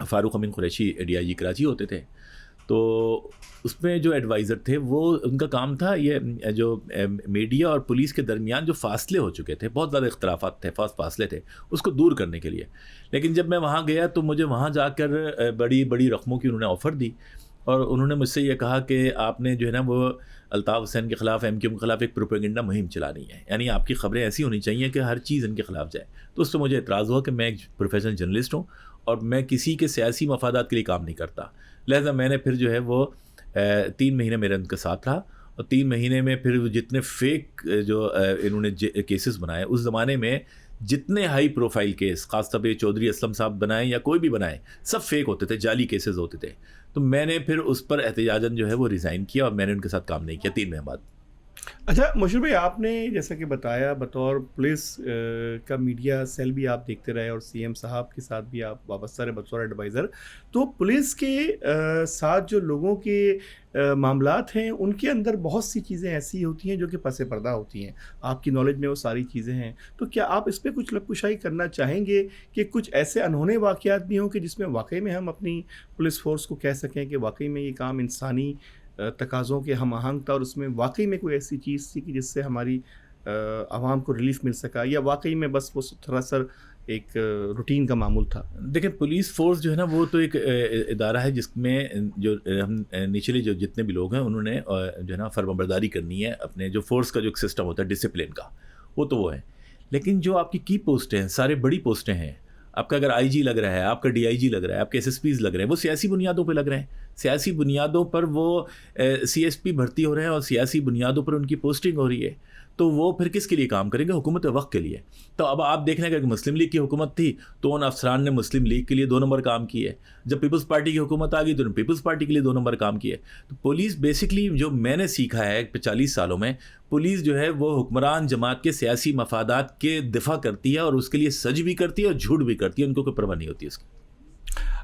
فاروق امین Qureshi DIG Karachi ہوتے تھے. تو اس میں جو ایڈوائزر تھے وہ ان کا کام تھا یہ جو میڈیا اور پولیس کے درمیان جو فاصلے ہو چکے تھے, بہت زیادہ اختلافات تھے, فاصلے تھے, اس کو دور کرنے کے لیے. لیکن جب میں وہاں گیا تو مجھے وہاں جا کر بڑی بڑی رقموں کی انہوں نے آفر دی, اور انہوں نے مجھ سے یہ کہا کہ آپ نے جو ہے نا وہ الطاف حسین کے خلاف, MQ کے خلاف ایک پروپیگنڈا مہم چلانی ہے, یعنی آپ کی خبریں ایسی ہونی چاہیے کہ ہر چیز ان کے خلاف جائے. تو اس سے مجھے اعتراض ہوا کہ میں ایک پروفیشنل جرنلسٹ ہوں اور میں کسی کے سیاسی مفادات کے لیے کام نہیں کرتا. لہذا میں نے پھر جو ہے وہ 3 مہینے میرے ان کے ساتھ رہا, اور 3 مہینے میں پھر جتنے فیک جو انہوں نے کیسز بنائے, اس زمانے میں جتنے ہائی پروفائل کیس, خاص طور پہ چودھری اسلم صاحب بنائیں یا کوئی بھی بنائے, سب فیک ہوتے تھے, جعلی کیسز ہوتے تھے. تو میں نے پھر اس پر احتجاجاً جو ہے وہ ریزائن کیا, اور میں نے ان کے ساتھ کام نہیں کیا 3 مہینے بعد. اچھا مشیر بھائی, آپ نے جیسا کہ بتایا بطور پولیس کا میڈیا سیل بھی آپ دیکھتے رہے, اور CM صاحب کے ساتھ بھی آپ وابستہ رہے بطور ایڈوائزر. تو پولیس کے ساتھ جو لوگوں کے معاملات ہیں, ان کے اندر بہت سی چیزیں ایسی ہوتی ہیں جو کہ پس پردہ ہوتی ہیں. آپ کی نالج میں وہ ساری چیزیں ہیں, تو کیا آپ اس پہ کچھ لگکشائی کرنا چاہیں گے کہ کچھ ایسے انہونے واقعات بھی ہوں کہ جس میں واقعی میں ہم اپنی پولیس فورس کو کہہ سکیں کہ واقعی میں یہ کام انسانی تقاضوں کے ہم آہنگ تھا, اور اس میں واقعی میں کوئی ایسی چیز تھی کہ جس سے ہماری عوام کو ریلیف مل سکا, یا واقعی میں بس وہ سراسر ایک روٹین کا معمول تھا؟ دیکھیں, پولیس فورس جو ہے نا وہ تو ایک ادارہ ہے جس میں جو ہم نیچے جو جتنے بھی لوگ ہیں انہوں نے جو ہے نا فرمانبرداری کرنی ہے. اپنے جو فورس کا جو ایک سسٹم ہوتا ہے ڈسپلن کا, وہ ہے. لیکن جو آپ کی پوسٹیں ہیں, سارے بڑی پوسٹیں ہیں, آپ کا اگر IG لگ رہا ہے, آپ کا DIG لگ رہا ہے, آپ کے SSPs لگ رہے ہیں, وہ سیاسی بنیادوں پہ لگ رہے ہیں. سیاسی بنیادوں پر وہ CSP بھرتی ہو رہے ہیں, اور سیاسی بنیادوں پر ان کی پوسٹنگ ہو رہی ہے. تو وہ پھر کس کے لیے کام کریں گے؟ حکومت وقت کے لیے. تو اب آپ دیکھنے کا کہ مسلم لیگ کی حکومت تھی تو ان افسران نے مسلم لیگ کے لیے 2 نمبر کام کیے. جب پیپلز پارٹی کی حکومت آ گئی تو انہوں نے پیپلز پارٹی کے لیے 2 نمبر کام کیے. تو پولیس بیسکلی جو میں نے سیکھا ہے 40 سالوں میں, پولیس جو ہے وہ حکمران جماعت کے سیاسی مفادات کے دفاع کرتی ہے, اور اس کے لیے سچ بھی کرتی ہے اور جھوٹ بھی کرتی ہے, ان کو کوئی پرواہ نہیں ہوتی اس کی.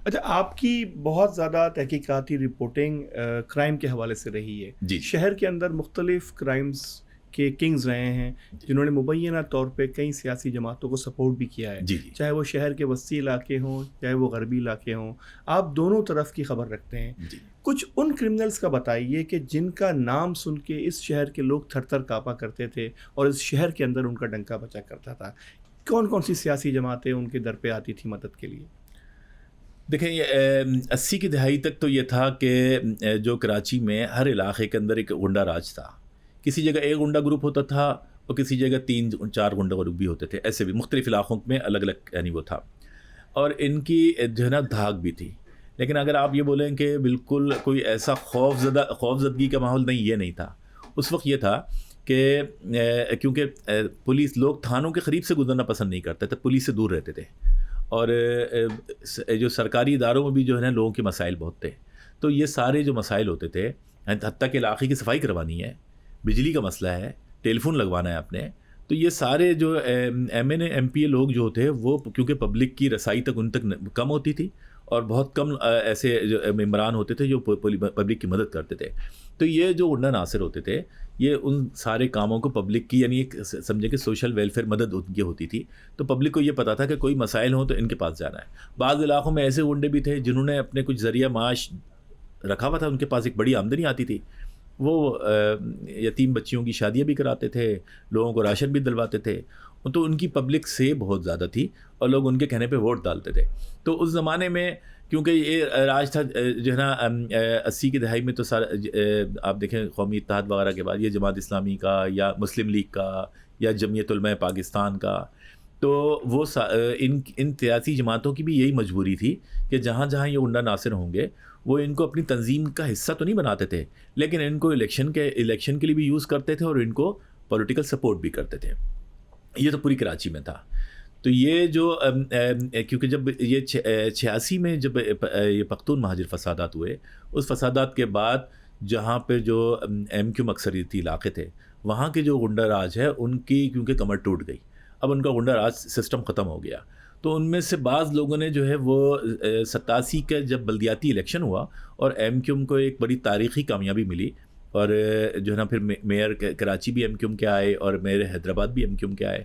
اچھا, آپ کی بہت زیادہ تحقیقاتی رپورٹنگ کرائم کے حوالے سے رہی ہے. جی. شہر کے اندر مختلف کرائمز کے کنگز رہے ہیں جنہوں نے مبینہ طور پہ کئی سیاسی جماعتوں کو سپورٹ بھی کیا ہے. جی. چاہے وہ شہر کے وسطی علاقے ہوں, چاہے وہ غربی علاقے ہوں, آپ دونوں طرف کی خبر رکھتے ہیں. جی. کچھ ان کرمنلز کا بتائیے کہ جن کا نام سن کے اس شہر کے لوگ تھر تھر کانپا کرتے تھے, اور اس شہر کے اندر ان کا ڈنکا بچا کرتا تھا. کون کون سی سیاسی جماعتیں ان کے در پہ آتی تھی مدد کے لیے؟ دیکھیں, یہ 80 کی دہائی تک تو یہ تھا کہ جو کراچی میں ہر علاقے کے اندر ایک غنڈہ راج تھا. کسی جگہ ایک غنڈہ گروپ ہوتا تھا, اور کسی جگہ 3-4 غنڈہ گروپ بھی ہوتے تھے. ایسے بھی مختلف علاقوں میں الگ الگ یعنی وہ تھا, اور ان کی جو ہے نا دھاک بھی تھی. لیکن اگر آپ یہ بولیں کہ بالکل کوئی ایسا خوفزدگی کا ماحول, نہیں, یہ نہیں تھا. اس وقت یہ تھا کہ کیونکہ پولیس, لوگ تھانوں کے قریب سے گزرنا پسند نہیں کرتے تھے, پولیس سے دور رہتے تھے, اور جو سرکاری اداروں میں بھی جو ہے نا لوگوں کے مسائل بہت تھے. تو یہ سارے جو مسائل ہوتے تھے, حتیٰ کہ علاقے کی صفائی کروانی ہے, بجلی کا مسئلہ ہے, ٹیلی فون لگوانا ہے آپ نے, تو یہ سارے جو MNA MPA لوگ جو ہوتے ہیں وہ کیونکہ پبلک کی رسائی تک ان تک کم ہوتی تھی, اور بہت کم ایسے جو ممبران ہوتے تھے جو پبلک کی مدد کرتے تھے. تو یہ جو غنڈہ ناصر ہوتے تھے, یہ ان سارے کاموں کو پبلک کی, یعنی ایک سمجھے کہ سوشل ویلفیئر مدد ان کی ہوتی تھی. تو پبلک کو یہ پتا تھا کہ کوئی مسائل ہوں تو ان کے پاس جانا ہے. بعض علاقوں میں ایسے غنڈے بھی تھے جنہوں نے اپنے کچھ ذریعہ معاش رکھا ہوا تھا, ان کے پاس ایک بڑی آمدنی آتی تھی, وہ یتیم بچیوں کی شادیاں بھی کراتے تھے, لوگوں کو راشن بھی دلواتے تھے. تو ان کی پبلک سے بہت زیادہ تھی, اور لوگ ان کے کہنے پہ ووٹ ڈالتے تھے. تو اس زمانے میں کیونکہ یہ راج تھا جو ہے نا 80 کی دہائی میں, تو آپ دیکھیں قومی اتحاد وغیرہ کے بعد یہ جماعت اسلامی کا یا مسلم لیگ کا یا جمعیت علماء پاکستان کا, تو وہ ان سیاسی جماعتوں کی بھی یہی مجبوری تھی کہ جہاں جہاں یہ غنڈہ ناصر ہوں گے وہ ان کو اپنی تنظیم کا حصہ تو نہیں بناتے تھے, لیکن ان کو الیکشن کے لیے بھی یوز کرتے تھے, اور ان کو پولیٹیکل سپورٹ بھی کرتے تھے. یہ تو پوری کراچی میں تھا. تو یہ جو کیونکہ جب یہ 86 میں جب یہ پختون مہاجر فسادات ہوئے, اس فسادات کے بعد جہاں پہ جو MQ اکثریتی علاقے تھے, وہاں کے جو غنڈہ راج ہے ان کی کیونکہ کمر ٹوٹ گئی, اب ان کا غنڈہ راج سسٹم ختم ہو گیا. تو ان میں سے بعض لوگوں نے جو ہے وہ 87 کا جب بلدیاتی الیکشن ہوا اور MQ کو ایک بڑی تاریخی کامیابی ملی, اور جو ہے نا پھر میئر کراچی بھی MQ کے آئے اور میئر حیدرآباد بھی MQ کے آئے,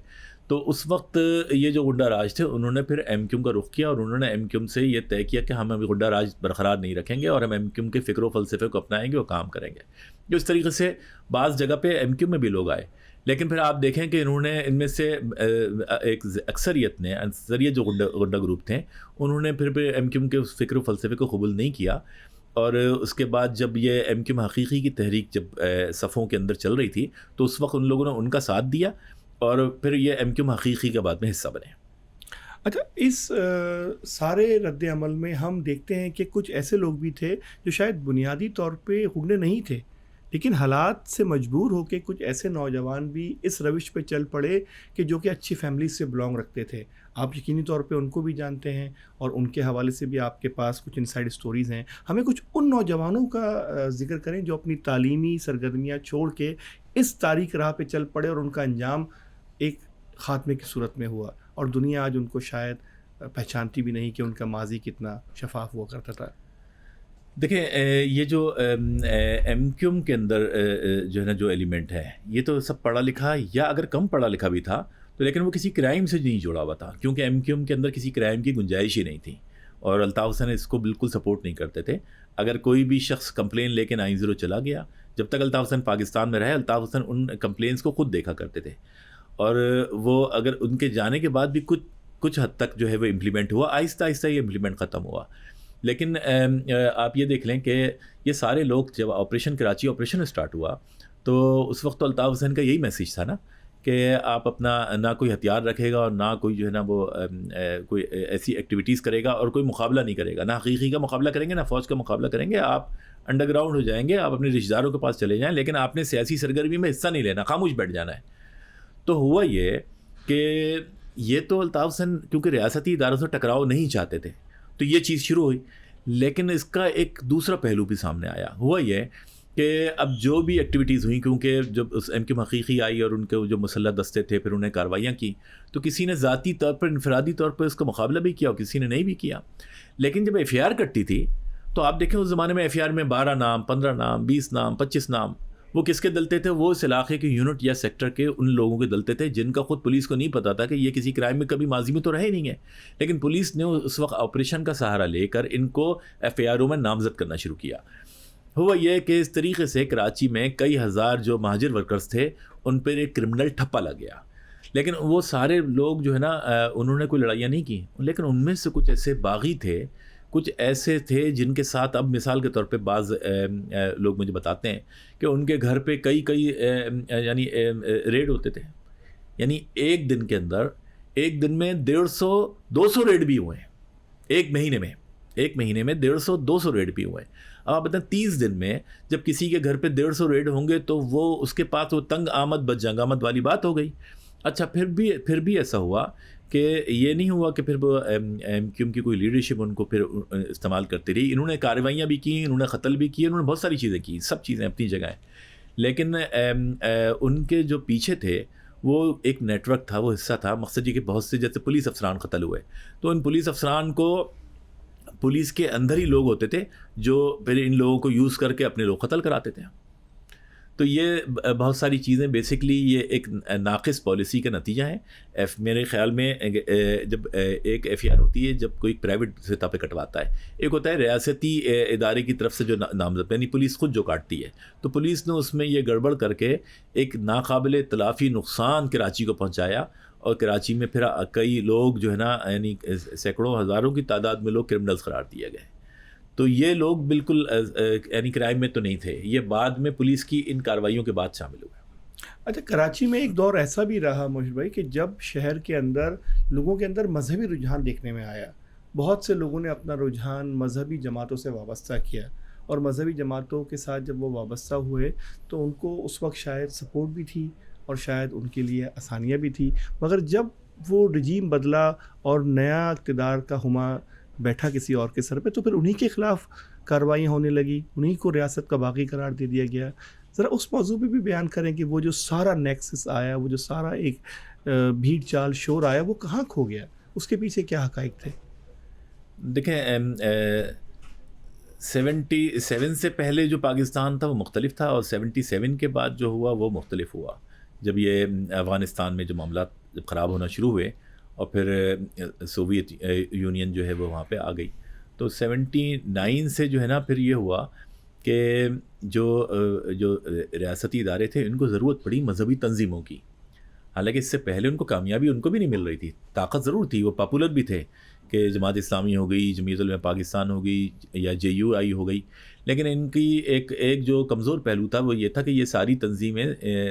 تو اس وقت یہ جو غنڈہ راج تھے انہوں نے پھر ایم کیو ایم کا رخ کیا اور انہوں نے ایم کیو ایم سے یہ طے کیا کہ ہم ابھی غنڈہ راج برقرار نہیں رکھیں گے اور ہم ایم کیو ایم کے فکر و فلسفے کو اپنائیں گے اور کام کریں گے. جو اس طریقے سے بعض جگہ پہ ایم کیو ایم میں بھی لوگ آئے, لیکن پھر آپ دیکھیں کہ انہوں نے ان میں سے ایک اکثریت جو غنڈہ گروپ تھے انہوں نے پھر ایم کیو ایم کے فکر و فلسفے کو قبول نہیں کیا. اور اس کے بعد جب یہ ایم کیو ایم حقیقی کی تحریک جب صفوں کے اندر چل رہی تھی تو اس وقت ان لوگوں نے ان کا ساتھ دیا اور پھر یہ ایم کیو ایم حقیقی کے بعد میں حصہ بنے. اچھا, اس سارے رد عمل میں ہم دیکھتے ہیں کہ کچھ ایسے لوگ بھی تھے جو شاید بنیادی طور پہ غنڈے نہیں تھے, لیکن حالات سے مجبور ہو کے کچھ ایسے نوجوان بھی اس روش پہ چل پڑے کہ جو کہ اچھی فیملی سے بلانگ رکھتے تھے. آپ یقینی طور پہ ان کو بھی جانتے ہیں اور ان کے حوالے سے بھی آپ کے پاس کچھ انسائڈ سٹوریز ہیں. ہمیں کچھ ان نوجوانوں کا ذکر کریں جو اپنی تعلیمی سرگرمیاں چھوڑ کے اس تاریک راہ پہ چل پڑے اور ان کا انجام ایک خاتمے کی صورت میں ہوا, اور دنیا آج ان کو شاید پہچانتی بھی نہیں کہ ان کا ماضی کتنا شفاف ہوا کرتا تھا. دیکھیں, یہ جو ایم کیو ایم کے اندر جو ہے نا جو ایلیمنٹ ہے یہ تو سب پڑھا لکھا یا اگر کم پڑھا لکھا بھی تھا تو لیکن وہ کسی کرائم سے نہیں جڑا ہوا تھا, کیونکہ ایم کیو ایم کے اندر کسی کرائم کی گنجائش ہی نہیں تھی اور الطاف حسین اس کو بالکل سپورٹ نہیں کرتے تھے. اگر کوئی بھی شخص کمپلین لے کے 90 چلا گیا, جب تک الطاف حسین پاکستان میں رہے الطاف حسین ان کمپلینس کو خود دیکھا کرتے تھے اور وہ اگر ان کے جانے کے بعد بھی کچھ حد تک جو ہے وہ امپلیمنٹ ہوا, آہستہ آہستہ یہ امپلیمنٹ ختم ہوا. لیکن آپ یہ دیکھ لیں کہ یہ سارے لوگ جب آپریشن کراچی اسٹارٹ ہوا تو اس وقت تو الطاف حسین کا یہی میسیج تھا نا کہ آپ اپنا نہ کوئی ہتھیار رکھے گا اور نہ کوئی جو ہے نا وہ کوئی ایسی ایکٹیویٹیز کرے گا اور کوئی مقابلہ نہیں کرے گا, نہ حقیقی کا مقابلہ کریں گے نہ فوج کا مقابلہ کریں گے. آپ انڈر گراؤنڈ ہو جائیں گے, آپ اپنے رشتہ داروں کے پاس چلے جائیں, لیکن آپ نے سیاسی سرگرمی میں حصہ نہیں لینا, خاموش بیٹھ جانا ہے. تو ہوا یہ کہ یہ تو الطاف حسین کیونکہ ریاستی اداروں سے ٹکراؤ نہیں چاہتے تھے تو یہ چیز شروع ہوئی, لیکن اس کا ایک دوسرا پہلو بھی سامنے آیا. ہوا یہ کہ اب جو بھی ایکٹیویٹیز ہوئیں, کیونکہ جب اس ایم کیو ایم حقیقی آئی اور ان کے جو مسلح دستے تھے پھر انہیں کارروائیاں کی تو کسی نے ذاتی طور پر انفرادی طور پر اس کا مقابلہ بھی کیا اور کسی نے نہیں بھی کیا. لیکن جب ایف آئی آر کٹتی تھی تو آپ دیکھیں اس زمانے میں ایف آئی آر میں 12 نام 15 نام 20 نام 25 نام وہ کس کے دلتے تھے؟ وہ اس علاقے کے یونٹ یا سیکٹر کے ان لوگوں کے دلتے تھے جن کا خود پولیس کو نہیں پتا تھا کہ یہ کسی کرائم میں کبھی ماضی میں تو رہے نہیں ہیں, لیکن پولیس نے اس وقت آپریشن کا سہارا لے کر ان کو ایف آئی آروں میں نامزد کرنا شروع کیا. ہوا یہ کہ اس طریقے سے کراچی میں کئی ہزار جو مہاجر ورکرز تھے ان پر ایک کرمنل ٹھپا لگ گیا. لیکن وہ سارے لوگ جو ہے نا انہوں نے کوئی لڑائیاں نہیں کی, لیکن ان میں سے کچھ ایسے باغی تھے, کچھ ایسے تھے جن کے ساتھ اب مثال کے طور پہ بعض لوگ مجھے بتاتے ہیں کہ ان کے گھر پہ کئی یعنی ریڈ ہوتے تھے. یعنی ایک دن کے اندر ایک دن میں 150-200 ریڈ بھی ہوئے ہیں, ایک مہینے میں 150-200 ریڈ بھی ہوئے ہیں. اب آپ بتائیں 30 دن میں جب کسی کے گھر پہ 150 ریڈ ہوں گے تو وہ اس کے پاس وہ تنگ آمد بد جنگ آمد والی بات ہو گئی. اچھا پھر بھی ایسا ہوا کہ یہ نہیں ہوا کہ پھر وہ ایم کیو ایم کی کوئی لیڈرشپ ان کو پھر استعمال کرتی رہی. انہوں نے کارروائیاں بھی کی, انہوں نے قتل بھی کیے, انہوں نے بہت ساری چیزیں کی, سب چیزیں اپنی جگہ ہیں. لیکن ان کے جو پیچھے تھے وہ ایک نیٹ ورک تھا, وہ حصہ تھا. مقصد یہ کہ بہت سے جیسے پولیس افسران قتل ہوئے تو ان پولیس افسران کو پولیس کے اندر ہی لوگ ہوتے تھے جو پھر ان لوگوں کو یوز کر کے اپنے لوگ قتل کراتے تھے. تو یہ بہت ساری چیزیں بیسکلی یہ ایک ناقص پالیسی کا نتیجہ ہے. میرے خیال میں جب ایک ایف آئی آر ہوتی ہے جب کوئی پرائیویٹ سطح پہ کٹواتا ہے, ایک ہوتا ہے ریاستی ادارے کی طرف سے جو نامزد یعنی پولیس خود جو کاٹتی ہے, تو پولیس نے اس میں یہ گڑبڑ کر کے ایک ناقابل تلافی نقصان کراچی کو پہنچایا اور کراچی میں پھر کئی لوگ جو ہے نا یعنی سینکڑوں ہزاروں کی تعداد میں لوگ کرمنلز قرار دیے گئے. تو یہ لوگ بالکل یعنی کرائم میں تو نہیں تھے, یہ بعد میں پولیس کی ان کارروائیوں کے بعد شامل ہوئے. اچھا, کراچی میں ایک دور ایسا بھی رہا موشد بھائی کہ جب شہر کے اندر لوگوں کے اندر مذہبی رجحان دیکھنے میں آیا. بہت سے لوگوں نے اپنا رجحان مذہبی جماعتوں سے وابستہ کیا اور مذہبی جماعتوں کے ساتھ جب وہ وابستہ ہوئے تو ان کو اس وقت شاید سپورٹ بھی تھی اور شاید ان کے لیے آسانیاں بھی تھی. مگر جب وہ رجیم بدلا اور نیا اقتدار کا ہما بیٹھا کسی اور کے سر پہ تو پھر انہی کے خلاف کارروائیاں ہونے لگی, انہی کو ریاست کا باغی قرار دے دیا گیا. ذرا اس موضوع پہ بھی بیان کریں کہ وہ جو سارا نیکسس آیا, وہ جو سارا ایک بھیڑ چال شور آیا, وہ کہاں کھو گیا, اس کے پیچھے کیا حقائق تھے؟ دیکھیں 77 سے پہلے جو پاکستان تھا وہ مختلف تھا اور 77 کے بعد جو ہوا وہ مختلف ہوا. جب یہ افغانستان میں جو معاملات جب خراب ہونا شروع ہوئے اور پھر سوویت یونین جو ہے وہ وہاں پہ آ گئی، تو 79 سے جو ہے نا پھر یہ ہوا کہ جو ریاستی ادارے تھے ان کو ضرورت پڑی مذہبی تنظیموں کی. حالانکہ اس سے پہلے ان کو کامیابی ان کو بھی نہیں مل رہی تھی، طاقت ضرور تھی، وہ پاپولر بھی تھے کہ جماعت اسلامی ہو گئی، جمعیت علماء پاکستان ہو گئی یا JUI ہو گئی، لیکن ان کی ایک جو کمزور پہلو تھا وہ یہ تھا کہ یہ ساری تنظیمیں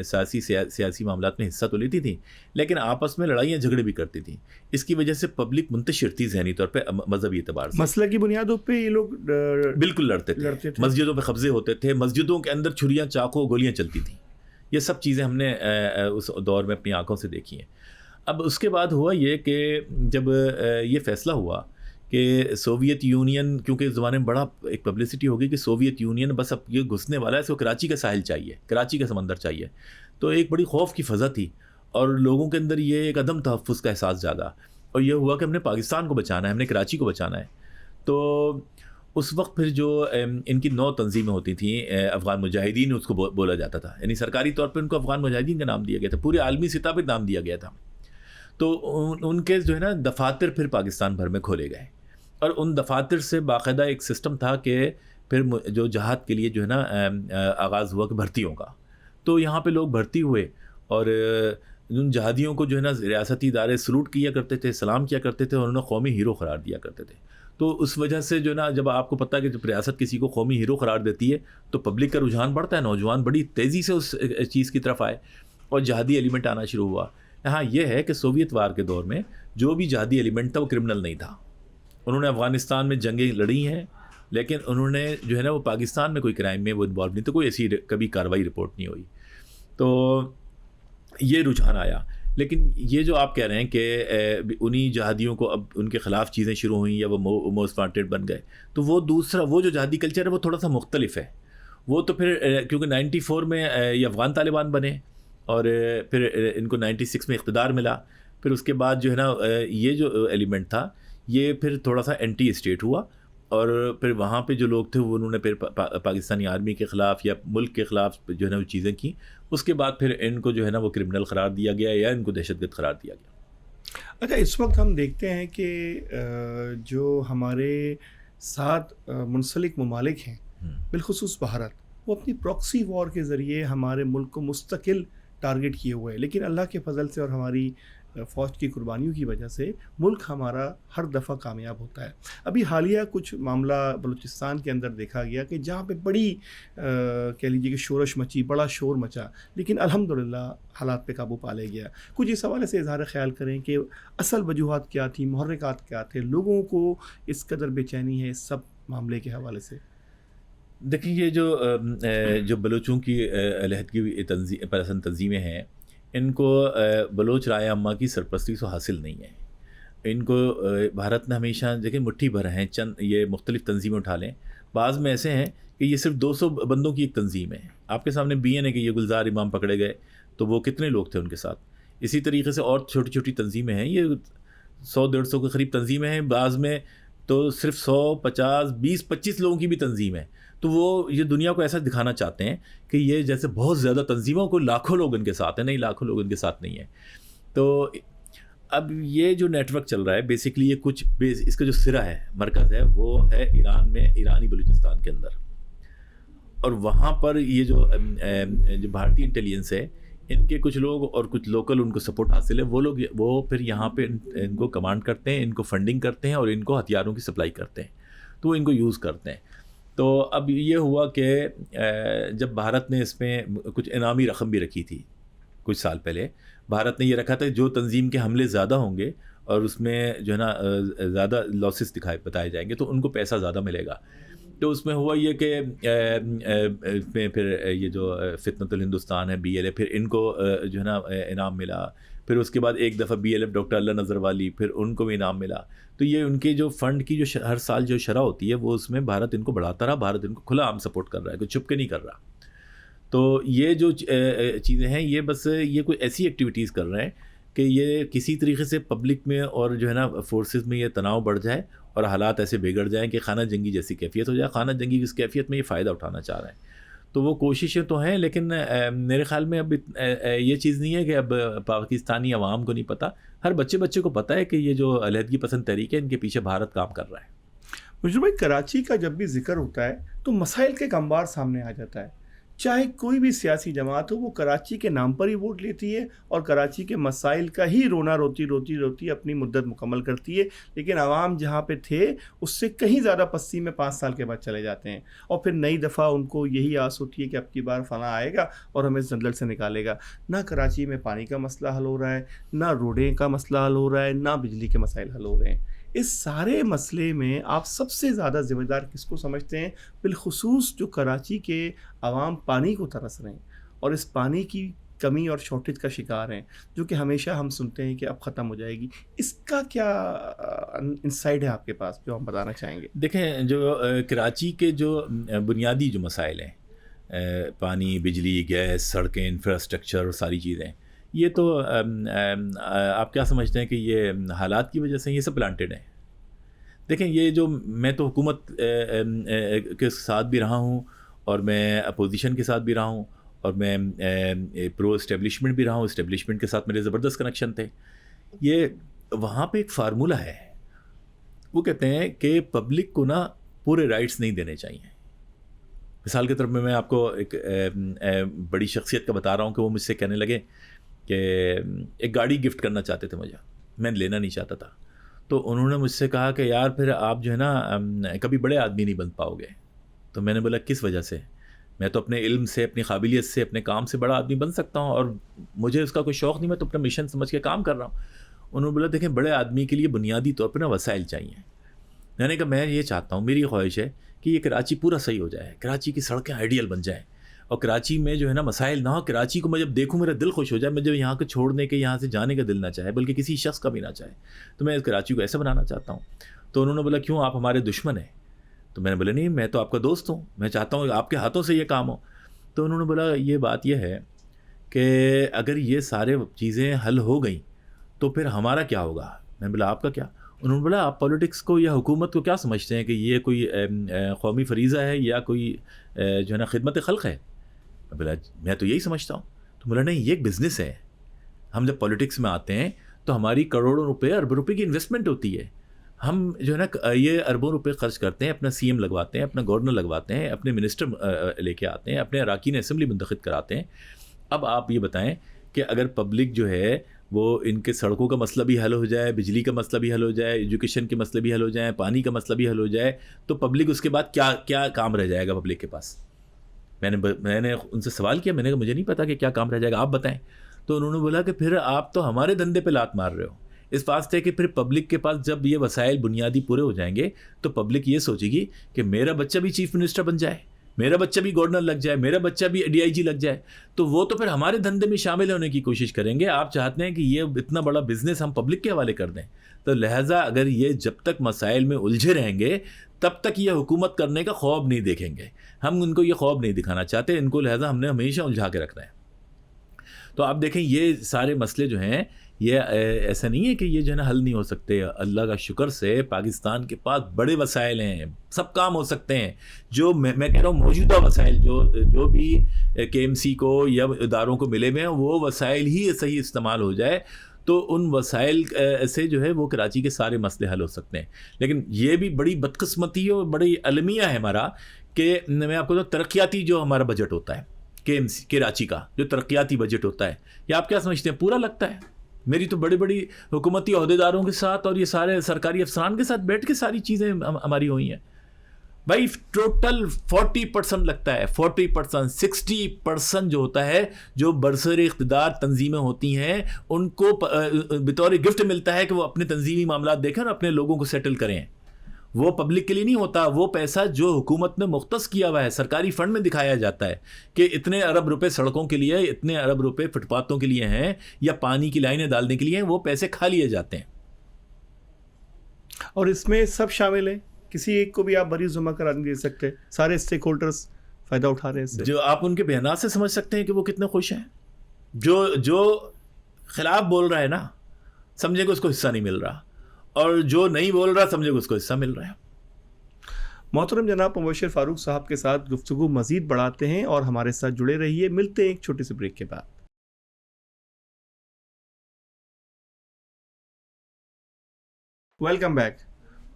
سیاسی معاملات میں حصہ تو لیتی تھیں لیکن آپس میں لڑائیاں جھگڑے بھی کرتی تھیں. اس کی وجہ سے پبلک منتشر تھی ذہنی طور پہ مذہبی اعتبار سے، مسئلہ کی بنیادوں پہ یہ لوگ بالکل لڑتے تھے. مسجدوں پہ قبضے ہوتے تھے، مسجدوں کے اندر چھریاں چاقو گولیاں چلتی تھیں. یہ سب چیزیں ہم نے اس دور میں اپنی آنکھوں سے دیکھی ہیں. اب اس کے بعد ہوا یہ کہ جب یہ فیصلہ ہوا کہ سوویت یونین، کیونکہ اس زمانے میں بڑا ایک پبلسٹی ہو گئی کہ سوویت یونین بس اب یہ گھسنے والا ہے، اس کو کراچی کا ساحل چاہیے، کراچی کا سمندر چاہیے، تو ایک بڑی خوف کی فضا تھی اور لوگوں کے اندر یہ ایک عدم تحفظ کا احساس جاگا اور یہ ہوا کہ ہم نے پاکستان کو بچانا ہے، ہم نے کراچی کو بچانا ہے. تو اس وقت پھر جو ان کی 9 تنظیمیں ہوتی تھیں، افغان مجاہدین اس کو بولا جاتا تھا، یعنی سرکاری طور پہ ان کو افغان مجاہدین کا نام دیا گیا تھا، پورے عالمی سطح پہ نام دیا گیا تھا. تو ان کے جو ہے نا دفاتر پھر پاکستان بھر میں کھولے گئے اور ان دفاتر سے باقاعدہ ایک سسٹم تھا کہ پھر جو جہاد کے لیے جو ہے نا آغاز ہوا کہ بھرتیوں کا. تو یہاں پہ لوگ بھرتی ہوئے اور ان جہادیوں کو جو ہے نا ریاستی ادارے سلوٹ کیا کرتے تھے، سلام کیا کرتے تھے اور انہیں قومی ہیرو قرار دیا کرتے تھے. تو اس وجہ سے جو ہے نا جب آپ کو پتہ ہے کہ جب ریاست کسی کو قومی ہیرو قرار دیتی ہے تو پبلک کا رجحان بڑھتا ہے، نوجوان بڑی تیزی سے اس چیز کی طرف آئے اور جہادی ایلیمنٹ آنا شروع ہوا. ہاں یہ ہے کہ سوویت وار کے دور میں جو بھی جہادی ایلیمنٹ تھا وہ کرمنل نہیں تھا. انہوں نے افغانستان میں جنگیں لڑی ہیں لیکن انہوں نے جو ہے نا وہ پاکستان میں کوئی کرائم میں وہ انوالو نہیں تھا، کوئی ایسی کبھی کارروائی رپورٹ نہیں ہوئی. تو یہ رجحان آیا. لیکن یہ جو آپ کہہ رہے ہیں کہ انہی جہادیوں کو اب ان کے خلاف چیزیں شروع ہوئیں یا وہ موسٹ وانٹیڈ بن گئے، تو وہ دوسرا وہ جو جہادی کلچر ہے وہ تھوڑا سا مختلف ہے. وہ تو پھر کیونکہ 94 میں یہ افغان طالبان بنے اور پھر ان کو 96 میں اقتدار ملا، پھر اس کے بعد جو ہے نا یہ جو ایلیمنٹ تھا یہ پھر تھوڑا سا اینٹی اسٹیٹ ہوا اور پھر وہاں پہ جو لوگ تھے وہ انہوں نے پھر پاکستانی آرمی کے خلاف یا ملک کے خلاف جو ہے نا وہ چیزیں کی. اس کے بعد پھر ان کو جو ہے نا وہ کرمنل قرار دیا گیا یا ان کو دہشت گرد قرار دیا گیا. اچھا، اس وقت ہم دیکھتے ہیں کہ جو ہمارے ساتھ منسلک ممالک ہیں بالخصوص بھارت، وہ اپنی پراکسی وار کے ذریعے ہمارے ملک کو مستقل ٹارگٹ کیے ہوئے ہیں، لیکن اللہ کے فضل سے اور ہماری فوج کی قربانیوں کی وجہ سے ملک ہمارا ہر دفعہ کامیاب ہوتا ہے. ابھی حالیہ کچھ معاملہ بلوچستان کے اندر دیکھا گیا کہ جہاں پہ بڑی کہہ لیجیے کہ شورش مچی، بڑا شور مچا، لیکن الحمدللہ حالات پہ قابو پا لے گیا. کچھ اس حوالے سے اظہار خیال کریں کہ اصل وجوہات کیا تھیں، محرکات کیا تھے، لوگوں کو اس قدر بے چینی ہے اس سب معاملے کے حوالے سے؟ دیکھیں یہ جو بلوچوں کی علیحدگی تنظیمیں ہیں، ان کو بلوچ رائے عامہ کی سرپرستی تو حاصل نہیں ہے. ان کو بھارت نے ہمیشہ دیکھیں مٹھی بھر ہیں، چند یہ مختلف تنظیمیں اٹھا لیں، بعض میں ایسے ہیں کہ یہ صرف 200 بندوں کی ایک تنظیم ہے. آپ کے سامنے BN ہے کہ یہ گلزار امام پکڑے گئے تو وہ کتنے لوگ تھے ان کے ساتھ. اسی طریقے سے اور چھوٹی چھوٹی تنظیمیں ہیں، یہ 100-150 کے قریب تنظیمیں ہیں، بعض میں تو صرف 100, 50, 20, 25 لوگوں کی بھی تنظیم ہے. تو وہ یہ دنیا کو ایسا دکھانا چاہتے ہیں کہ یہ جیسے بہت زیادہ تنظیموں کو لاکھوں لوگ ان کے ساتھ ہیں. نہیں، لاکھوں لوگ ان کے ساتھ نہیں ہیں. تو اب یہ جو نیٹ ورک چل رہا ہے بیسکلی یہ کچھ اس کا جو سرا ہے، مرکز ہے، وہ ہے ایران میں، ایرانی بلوچستان کے اندر. اور وہاں پر یہ جو بھارتی انٹیلیجنس ہے، ان کے کچھ لوگ اور کچھ لوکل ان کو سپورٹ حاصل ہے، وہ پھر یہاں پہ ان کو کمانڈ کرتے ہیں، ان کو فنڈنگ کرتے ہیں اور ان کو ہتھیاروں کی سپلائی کرتے ہیں، تو وہ ان کو یوز کرتے ہیں. تو اب یہ ہوا کہ جب بھارت نے اس میں کچھ انعامی رقم بھی رکھی تھی کچھ سال پہلے، بھارت نے یہ رکھا تھا جو تنظیم کے حملے زیادہ ہوں گے اور اس میں جو ہے نا زیادہ لاسز بتائے جائیں گے تو ان کو پیسہ زیادہ ملے گا. تو اس میں ہوا یہ کہ اس میں پھر یہ جو فتنۃ الہندوستان ہے BLF، پھر ان کو جو ہے نا انعام ملا. پھر اس کے بعد ایک دفعہ BLF ڈاکٹر اللہ نظر والی، پھر ان کو بھی انعام ملا. تو یہ ان کے جو فنڈ کی جو ہر سال جو شرح ہوتی ہے وہ اس میں بھارت ان کو بڑھاتا رہا، بھارت ان کو کھلا عام سپورٹ کر رہا ہے، کوئی چھپ کے نہیں کر رہا. تو یہ جو چیزیں ہیں یہ بس یہ کوئی ایسی ایکٹیویٹیز کر رہے ہیں کہ یہ کسی طریقے سے پبلک میں اور جو ہے نا فورسز میں یہ تناؤ بڑھ جائے اور حالات ایسے بگڑ جائیں کہ خانہ جنگی جیسی کیفیت ہو جائے. خانہ جنگی کی اس کیفیت میں یہ فائدہ اٹھانا چاہ رہے ہیں. تو وہ کوششیں تو ہیں، لیکن میرے خیال میں اب یہ چیز نہیں ہے کہ اب پاکستانی عوام کو نہیں پتہ، ہر بچے کو پتہ ہے کہ یہ جو علیحدگی پسند تحریک ہے ان کے پیچھے بھارت کام کر رہا ہے۔ مجھے بھائی کراچی کا جب بھی ذکر ہوتا ہے تو مسائل کے ایک انبار سامنے آ جاتا ہے، چاہے کوئی بھی سیاسی جماعت ہو وہ کراچی کے نام پر ہی ووٹ لیتی ہے اور کراچی کے مسائل کا ہی رونا روتی اپنی مدت مکمل کرتی ہے، لیکن عوام جہاں پہ تھے اس سے کہیں زیادہ پستی میں 5 سال کے بعد چلے جاتے ہیں، اور پھر نئی دفعہ ان کو یہی آس ہوتی ہے کہ اب کی بار فلاں آئے گا اور ہمیں زنجل سے نکالے گا۔ نہ کراچی میں پانی کا مسئلہ حل ہو رہا ہے، نہ روڈیں کا مسئلہ حل ہو رہا ہے، نہ بجلی کے مسائل حل ہو رہے ہیں۔ اس سارے مسئلے میں آپ سب سے زیادہ ذمہ دار کس کو سمجھتے ہیں، بالخصوص جو کراچی کے عوام پانی کو ترس رہے ہیں اور اس پانی کی کمی اور شارٹیج کا شکار ہیں، جو کہ ہمیشہ ہم سنتے ہیں کہ اب ختم ہو جائے گی؟ اس کا کیا انسائٹ ہے آپ کے پاس جو ہم بتانا چاہیں گے؟ دیکھیں، جو کراچی کے جو بنیادی جو مسائل ہیں، پانی، بجلی، گیس، سڑکیں، انفراسٹرکچر اور ساری چیزیں، یہ تو آپ کیا سمجھتے ہیں کہ یہ حالات کی وجہ سے یہ سب پلانٹڈ ہیں؟ دیکھیں، یہ جو میں تو حکومت کے ساتھ بھی رہا ہوں اور میں اپوزیشن کے ساتھ بھی رہا ہوں اور میں پرو اسٹیبلشمنٹ بھی رہا ہوں، اسٹیبلشمنٹ کے ساتھ میرے زبردست کنیکشن تھے۔ یہ وہاں پہ ایک فارمولہ ہے، وہ کہتے ہیں کہ پبلک کو نا پورے رائٹس نہیں دینے چاہیے۔ مثال کے طور پہ میں آپ کو ایک بڑی شخصیت کا بتا رہا ہوں کہ وہ مجھ سے کہنے لگے کہ ایک گاڑی گفٹ کرنا چاہتے تھے مجھے، میں لینا نہیں چاہتا تھا، تو انہوں نے مجھ سے کہا کہ یار پھر آپ جو ہے نا کبھی بڑے آدمی نہیں بن پاؤ گے۔ تو میں نے بولا کس وجہ سے؟ میں تو اپنے علم سے، اپنی قابلیت سے، اپنے کام سے بڑا آدمی بن سکتا ہوں، اور مجھے اس کا کوئی شوق نہیں، میں تو اپنا مشن سمجھ کے کام کر رہا ہوں۔ انہوں نے بولا دیکھیں، بڑے آدمی کے لیے بنیادی طور پر نا وسائل چاہیے۔ میں نے کہا میں یہ چاہتا ہوں، میری خواہش ہے کہ یہ کراچی پورا صحیح ہو جائے، کراچی کی سڑکیں آئیڈیل بن جائیں، اور کراچی میں جو ہے نا مسائل نہ ہو، کراچی کو میں جب دیکھوں میرا دل خوش ہو جائے، مجھے یہاں کو چھوڑنے کے، یہاں سے جانے کا دل نہ چاہے، بلکہ کسی شخص کا بھی نہ چاہے، تو میں اس کراچی کو ایسا بنانا چاہتا ہوں۔ تو انہوں نے بولا کیوں، آپ ہمارے دشمن ہیں؟ تو میں نے بولا نہیں، میں تو آپ کا دوست ہوں، میں چاہتا ہوں آپ کے ہاتھوں سے یہ کام ہو۔ تو انہوں نے بولا یہ بات یہ ہے کہ اگر یہ سارے چیزیں حل ہو گئیں تو پھر ہمارا کیا ہوگا؟ میں نے بولا آپ کا کیا؟ انہوں نے بولا آپ پولیٹکس کو یا حکومت کو کیا سمجھتے ہیں کہ یہ کوئی قومی فریضہ ہے یا کوئی جو ہے نا خدمت خلق ہے؟ میں بولا میں تو یہی سمجھتا ہوں۔ تو بولا نہیں، یہ ایک بزنس ہے، ہم جب پولیٹکس میں آتے ہیں تو ہماری کروڑوں روپے، اربوں روپے کی انویسٹمنٹ ہوتی ہے، ہم جو ہے نا یہ اربوں روپے خرچ کرتے ہیں، اپنا سی ایم لگواتے ہیں، اپنا گورنر لگواتے ہیں، اپنے منسٹر لے کے آتے ہیں، اپنے اراکین اسمبلی منتخب کراتے ہیں۔ اب آپ یہ بتائیں کہ اگر پبلک جو ہے وہ ان کے سڑکوں کا مسئلہ بھی حل ہو جائے، بجلی کا مسئلہ بھی حل ہو جائے، ایجوکیشن کے مسئلے بھی حل ہو جائیں، پانی کا مسئلہ بھی حل ہو جائے، تو پبلک اس کے بعد کیا کام رہ جائے گا پبلک کے پاس؟ میں نے ان سے سوال کیا، میں نے کہا مجھے نہیں پتا کہ کیا کام رہ جائے گا، آپ بتائیں۔ تو انہوں نے بولا کہ پھر آپ تو ہمارے دھندے پہ لات مار رہے ہو، اس واسطے کہ پھر پبلک کے پاس جب یہ وسائل بنیادی پورے ہو جائیں گے تو پبلک یہ سوچے گی کہ میرا بچہ بھی چیف منسٹر بن جائے، میرا بچہ بھی گورنر لگ جائے، میرا بچہ بھی ڈی آئی جی لگ جائے، تو وہ تو پھر ہمارے دھندے میں شامل ہونے کی کوشش کریں گے۔ آپ چاہتے ہیں کہ یہ اتنا بڑا بزنس ہم پبلک کے حوالے کر دیں، تو لہٰذا اگر یہ جب تک مسائل میں الجھے رہیں گے تب تک یہ حکومت کرنے کا خواب نہیں دیکھیں گے۔ ہم ان کو یہ خواب نہیں دکھانا چاہتے، ان کو لہٰذا ہم نے ہمیشہ الجھا کے رکھنا ہے۔ تو آپ دیکھیں یہ سارے مسئلے جو ہیں یہ ایسا نہیں ہے کہ یہ جو ہے نا حل نہیں ہو سکتے۔ اللہ کا شکر سے پاکستان کے پاس بڑے وسائل ہیں، سب کام ہو سکتے ہیں۔ جو میں کہہ رہا ہوں موجودہ وسائل جو بھی کے ایم سی کو یا اداروں کو ملے ہوئے ہیں وہ وسائل ہی صحیح استعمال ہو جائے تو ان وسائل سے جو ہے وہ کراچی کے سارے مسئلے حل ہو سکتے ہیں۔ لیکن یہ بھی بڑی بدقسمتی اور بڑی المیہ ہے ہمارا کہ میں آپ کو ترقیاتی جو ہمارا بجٹ ہوتا ہے کراچی کا جو ترقیاتی بجٹ ہوتا ہے، یہ آپ کیا سمجھتے ہیں پورا لگتا ہے؟ میری تو بڑی بڑی حکومتی عہدیداروں کے ساتھ اور یہ سارے سرکاری افسران کے ساتھ بیٹھ کے ساری چیزیں ہماری ہوئی ہیں۔ بھائی ٹوٹل 40% لگتا ہے، 40%، 60% جو ہوتا ہے جو برسر اقتدار تنظیمیں ہوتی ہیں ان کو بطور گفٹ ملتا ہے کہ وہ اپنے تنظیمی معاملات دیکھیں اور اپنے لوگوں کو سیٹل کریں۔ وہ پبلک کے لیے نہیں ہوتا، وہ پیسہ جو حکومت نے مختص کیا ہوا ہے سرکاری فنڈ میں دکھایا جاتا ہے کہ اتنے ارب روپے سڑکوں کے لیے، اتنے ارب روپے فٹ پاتھوں کے لیے ہیں یا پانی کی لائنیں ڈالنے کے لیے ہیں، وہ پیسے کھا لیے جاتے ہیں۔ اور اس میں سب شامل ہیں، کسی ایک کو بھی آپ بری جمع کرا نہیں دے سکتے، سارے اسٹیک ہولڈرز فائدہ اٹھا رہے ہیں اس سے۔ جو آپ ان کے بیانات سے سمجھ سکتے ہیں کہ وہ کتنے خوش ہیں۔ جو خلاف بول رہا ہے نا سمجھے کہ اس کو حصہ نہیں مل رہا، اور جو نہیں بول رہا سمجھے کہ اس کو حصہ مل رہا ہے۔ محترم جناب مبشر فاروق صاحب کے ساتھ گفتگو مزید بڑھاتے ہیں اور ہمارے ساتھ جڑے رہیے. ملتے ہیں ایک چھوٹے سے بریک کے بعد. Welcome back.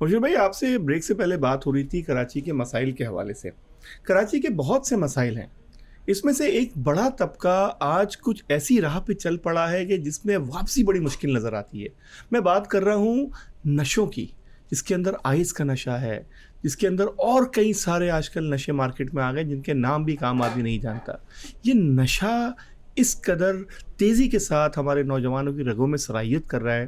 مبشر بھائی، آپ سے بریک سے پہلے بات ہو رہی تھی کراچی کے مسائل کے حوالے سے. کراچی کے بہت سے مسائل ہیں، اس میں سے ایک بڑا طبقہ آج کچھ ایسی راہ پہ چل پڑا ہے کہ جس میں واپسی بڑی مشکل نظر آتی ہے. میں بات کر رہا ہوں نشوں کی، جس کے اندر آئس کا نشہ ہے، جس کے اندر اور کئی سارے آج کل نشے مارکیٹ میں آ گئے جن کے نام بھی عام آدمی نہیں جانتا. یہ نشہ اس قدر تیزی کے ساتھ ہمارے نوجوانوں کی رگوں میں سرایت کر رہا ہے.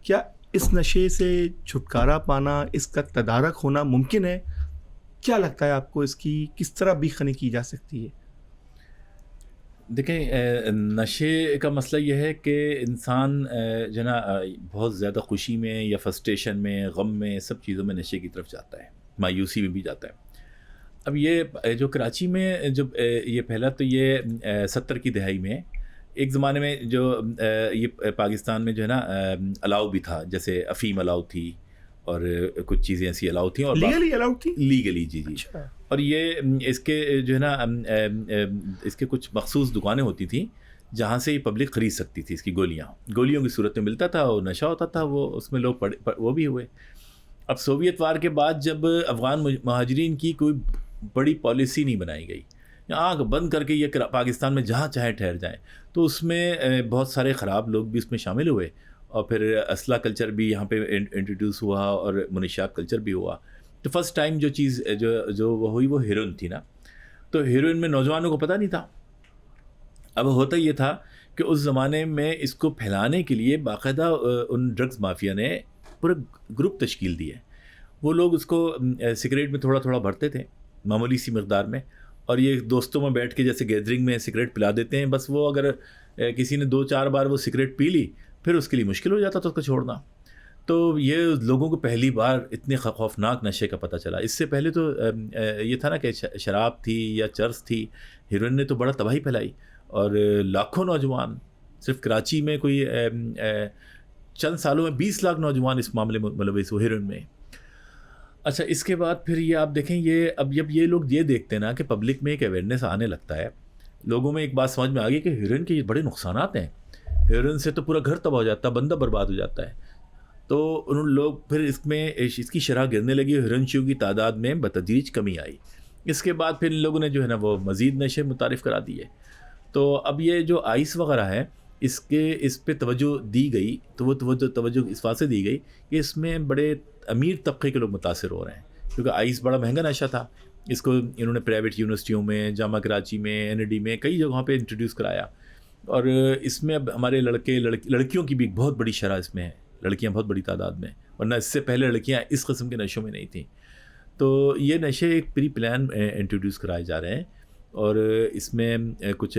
کیا اس نشے سے چھٹکارا پانا، اس کا تدارک ہونا ممکن ہے؟ کیا لگتا ہے آپ کو اس کی کس طرح بیخ خنی کی جا سکتی ہے؟ دیکھیں، نشے کا مسئلہ یہ ہے کہ انسان جو ہے نا بہت زیادہ خوشی میں یا فرسٹریشن میں، غم میں، سب چیزوں میں نشے کی طرف جاتا ہے، مایوسی میں بھی جاتا ہے. اب یہ جو کراچی میں جب یہ پہلا تو یہ 70 کی دہائی میں ایک زمانے میں جو یہ پاکستان میں جو ہے نا الاؤ بھی تھا، جیسے افیم الاؤ تھی اور کچھ چیزیں ایسی الاؤ تھیں، اور لیگلی الاؤڈ تھی؟ لیگلی، جی. اچھا. اور یہ اس کے جو ہے نا اس کے کچھ مخصوص دکانیں ہوتی تھیں جہاں سے یہ پبلک خرید سکتی تھی. اس کی گولیوں کی صورت میں ملتا تھا اور نشہ ہوتا تھا، وہ اس میں لوگ وہ بھی ہوئے. اب سوویت وار کے بعد جب افغان مہاجرین کی کوئی بڑی پالیسی نہیں بنائی گئی، آنکھ بند کر کے یہ پاکستان میں جہاں چاہے ٹھہر جائیں، تو اس میں بہت سارے خراب لوگ بھی اس میں شامل ہوئے، اور پھر اسلحہ کلچر بھی یہاں پہ انٹروڈیوس ہوا اور منشیات کلچر بھی ہوا. تو فرسٹ ٹائم جو چیز جو وہ ہوئی وہ ہیروئن تھی نا. تو ہیروئن میں نوجوانوں کو پتہ نہیں تھا. اب ہوتا یہ تھا کہ اس زمانے میں اس کو پھیلانے کے لیے باقاعدہ ان ڈرگز مافیا نے پورے گروپ تشکیل دیے. وہ لوگ اس کو سگریٹ میں تھوڑا تھوڑا بھرتے تھے، معمولی سی مقدار میں، اور یہ دوستوں میں بیٹھ کے جیسے گیدرنگ میں سگریٹ پلا دیتے ہیں. بس وہ اگر کسی نے 2-4 بار وہ سگریٹ پی لی پھر اس کے لیے مشکل ہو جاتا تھا اس کو چھوڑنا. تو یہ لوگوں کو پہلی بار اتنے خوفناک نشے کا پتہ چلا. اس سے پہلے تو یہ تھا نا کہ شراب تھی یا چرس تھی. ہیروئن نے تو بڑا تباہی پھیلائی، اور لاکھوں نوجوان، صرف کراچی میں کوئی چند سالوں میں 20 لاکھ نوجوان اس معاملے میں ملوث ہوئے ہیروئن میں. اچھا، اس کے بعد پھر یہ آپ دیکھیں، یہ اب جب یہ لوگ یہ دیکھتے ہیں نا کہ پبلک میں ایک اویئرنیس آنے لگتا ہے، لوگوں میں ایک بات سمجھ میں آ گئی کہ ہیروئن کے یہ بڑے نقصانات ہیں. ہیروئن سے تو پورا گھر تباہ ہو جاتا ہے، بندہ برباد ہو جاتا ہے. تو ان لوگ پھر اس کی شرح گرنے لگی، ہیروئنچیوں کی تعداد میں بتدریج کمی آئی. اس کے بعد پھر ان لوگوں نے جو ہے نا وہ مزید نشے متعارف کرا دیے. تو اب یہ جو آئس وغیرہ ہے اس پہ توجہ دی گئی، تو وہ توجہ اس واسطے دی گئی کہ اس میں بڑے امیر طبقے کے لوگ متاثر ہو رہے ہیں، کیونکہ آئس بڑا مہنگا نشہ تھا. اس کو انہوں نے پرائیویٹ یونیورسٹیوں میں، جامعہ کراچی میں، NID میں، کئی جگہوں پہ انٹروڈیوس کرایا. اور اس میں اب ہمارے لڑکیوں کی بھی ایک بہت بڑی شرح اس میں ہے، لڑکیاں بہت بڑی تعداد میں، ورنہ اس سے پہلے لڑکیاں اس قسم کے نشوں میں نہیں تھیں. تو یہ نشے ایک پری پلان انٹروڈیوس کرائے جا رہے ہیں، اور اس میں کچھ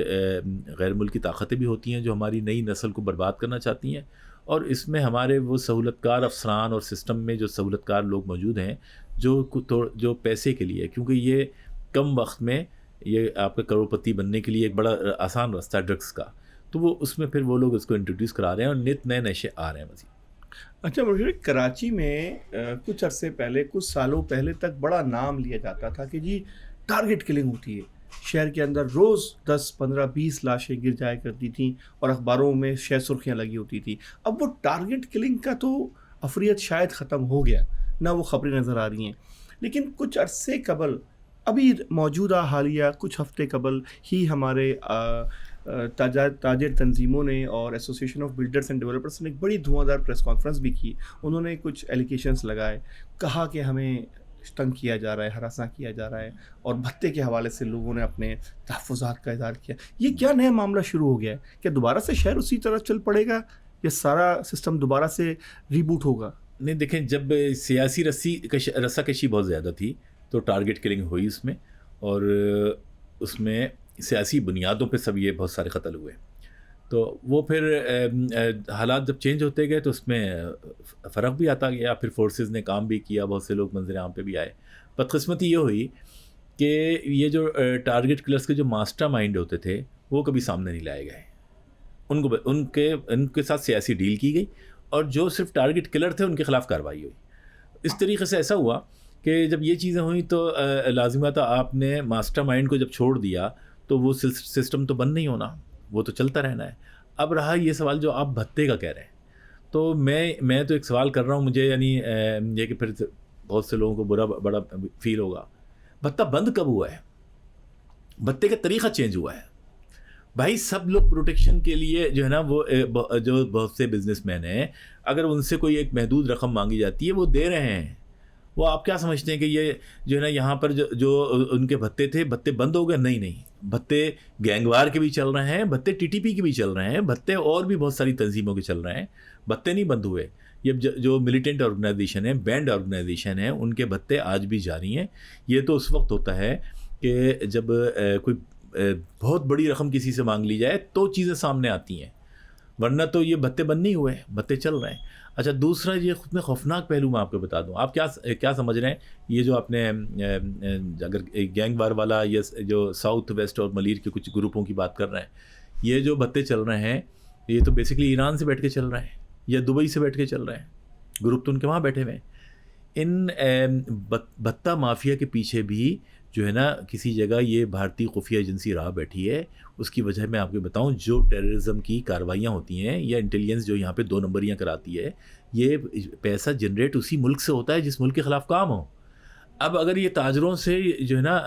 غیر ملکی طاقتیں بھی ہوتی ہیں جو ہماری نئی نسل کو برباد کرنا چاہتی ہیں. اور اس میں ہمارے وہ سہولت کار افسران اور سسٹم میں جو سہولت کار لوگ موجود ہیں جو پیسے کے لیے، کیونکہ یہ کم وقت میں یہ آپ کا کروڑپتی بننے کے لیے ایک بڑا آسان راستہ ہے ڈرگس کا، تو وہ اس میں پھر وہ لوگ اس کو انٹروڈیوس کرا رہے ہیں اور نت نئے نشے آ رہے ہیں مزید. اچھا مبشر، کراچی میں کچھ عرصے پہلے، کچھ سالوں پہلے تک بڑا نام لیا جاتا تھا کہ جی ٹارگٹ کلنگ ہوتی ہے. شہر کے اندر روز 10, 15, 20 لاشیں گر جایا کرتی تھیں اور اخباروں میں شہ سرخیاں لگی ہوتی تھیں. اب وہ ٹارگٹ کلنگ کا تو افریت شاید ختم ہو گیا، نہ وہ خبریں نظر آ رہی ہیں. لیکن کچھ عرصے قبل، ابھی موجودہ حالیہ کچھ ہفتے قبل ہی ہمارے تاجر تنظیموں نے اور association of builders and developers نے ایک بڑی دھواں دار پریس کانفرنس بھی کی. انہوں نے کچھ ایلیگیشنز لگائے، کہا کہ ہمیں تنگ کیا جا رہا ہے، ہراساں کیا جا رہا ہے، اور بھتے کے حوالے سے لوگوں نے اپنے تحفظات کا اظہار کیا. یہ کیا نیا معاملہ شروع ہو گیا ہے؟ کیا دوبارہ سے شہر اسی طرح چل پڑے گا یا سارا سسٹم دوبارہ سے ریبوٹ ہوگا؟ نہیں، دیکھیں، جب سیاسی رسہ کشی بہت زیادہ تھی تو ٹارگٹ کلنگ ہوئی اس میں، اور اس میں سیاسی بنیادوں پہ سب یہ بہت سارے قتل ہوئے. تو وہ پھر حالات جب چینج ہوتے گئے تو اس میں فرق بھی آتا گیا. پھر فورسز نے کام بھی کیا، بہت سے لوگ منظر عام پہ بھی آئے. بدقسمتی یہ ہوئی کہ یہ جو ٹارگٹ کلرز کے جو ماسٹر مائنڈ ہوتے تھے وہ کبھی سامنے نہیں لائے گئے. ان کے ساتھ سیاسی ڈیل کی گئی، اور جو صرف ٹارگٹ کلر تھے ان کے خلاف کارروائی ہوئی. اس طریقے سے ایسا ہوا کہ جب یہ چیزیں ہوئیں تو لازم تھا آپ نے ماسٹر مائنڈ کو جب چھوڑ دیا تو وہ سسٹم تو بند نہیں ہونا, وہ تو چلتا رہنا ہے. اب رہا یہ سوال جو آپ بھتے کا کہہ رہے ہیں, تو میں تو ایک سوال کر رہا ہوں, مجھے یعنی یہ کہ پھر بہت سے لوگوں کو بڑا فیل ہوگا, بھتہ بند کب ہوا ہے؟ بھتے کا طریقہ چینج ہوا ہے بھائی. سب لوگ پروٹیکشن کے لیے جو ہے نا, وہ جو بہت سے بزنس مین ہیں, اگر ان سے کوئی ایک محدود رقم مانگی جاتی ہے وہ دے رہے ہیں. وہ آپ کیا سمجھتے ہیں کہ یہ جو ہے نا یہاں پر جو ان کے بھتے تھے, بھتے بند ہو گئے؟ نہیں, بھتے گینگوار کے بھی چل رہے ہیں, بھتے ٹی ٹی پی کے بھی چل رہے ہیں, بھتے اور بھی بہت ساری تنظیموں کے چل رہے ہیں. بھتے نہیں بند ہوئے. یہ جو ملیٹنٹ آرگنائزیشن ہے, بینڈ آرگنائزیشن ہے, ان کے بھتے آج بھی جاری ہیں. یہ تو اس وقت ہوتا ہے کہ جب کوئی بہت بڑی رقم کسی سے مانگ لی جائے تو چیزیں سامنے آتی ہیں, ورنہ تو یہ بھتے بند نہیں ہوئے, بھتے چل رہے ہیں. اچھا, دوسرا یہ خود میں خوفناک پہلو میں آپ کو بتا دوں. آپ کیا سمجھ رہے ہیں یہ جو آپ نے اگر گینگ وار والا یا جو ساؤتھ ویسٹ اور ملیر کے کچھ گروپوں کی بات کر رہے ہیں, یہ جو بھتے چل رہے ہیں یہ تو بیسکلی ایران سے بیٹھ کے چل رہے ہیں یا دبئی سے بیٹھ کے چل رہے ہیں. گروپ تو ان کے وہاں بیٹھے ہوئے ہیں. ان بھتہ مافیا کے پیچھے بھی جو ہے نا کسی جگہ یہ بھارتی خفیہ ایجنسی راہ بیٹھی ہے. اس کی وجہ میں آپ کو بتاؤں, جو ٹیررزم کی کاروائیاں ہوتی ہیں یا انٹیلیجنس جو یہاں پہ 2 نمبریاں کراتی ہے, یہ پیسہ جنریٹ اسی ملک سے ہوتا ہے جس ملک کے خلاف کام ہو. اب اگر یہ تاجروں سے جو ہے نا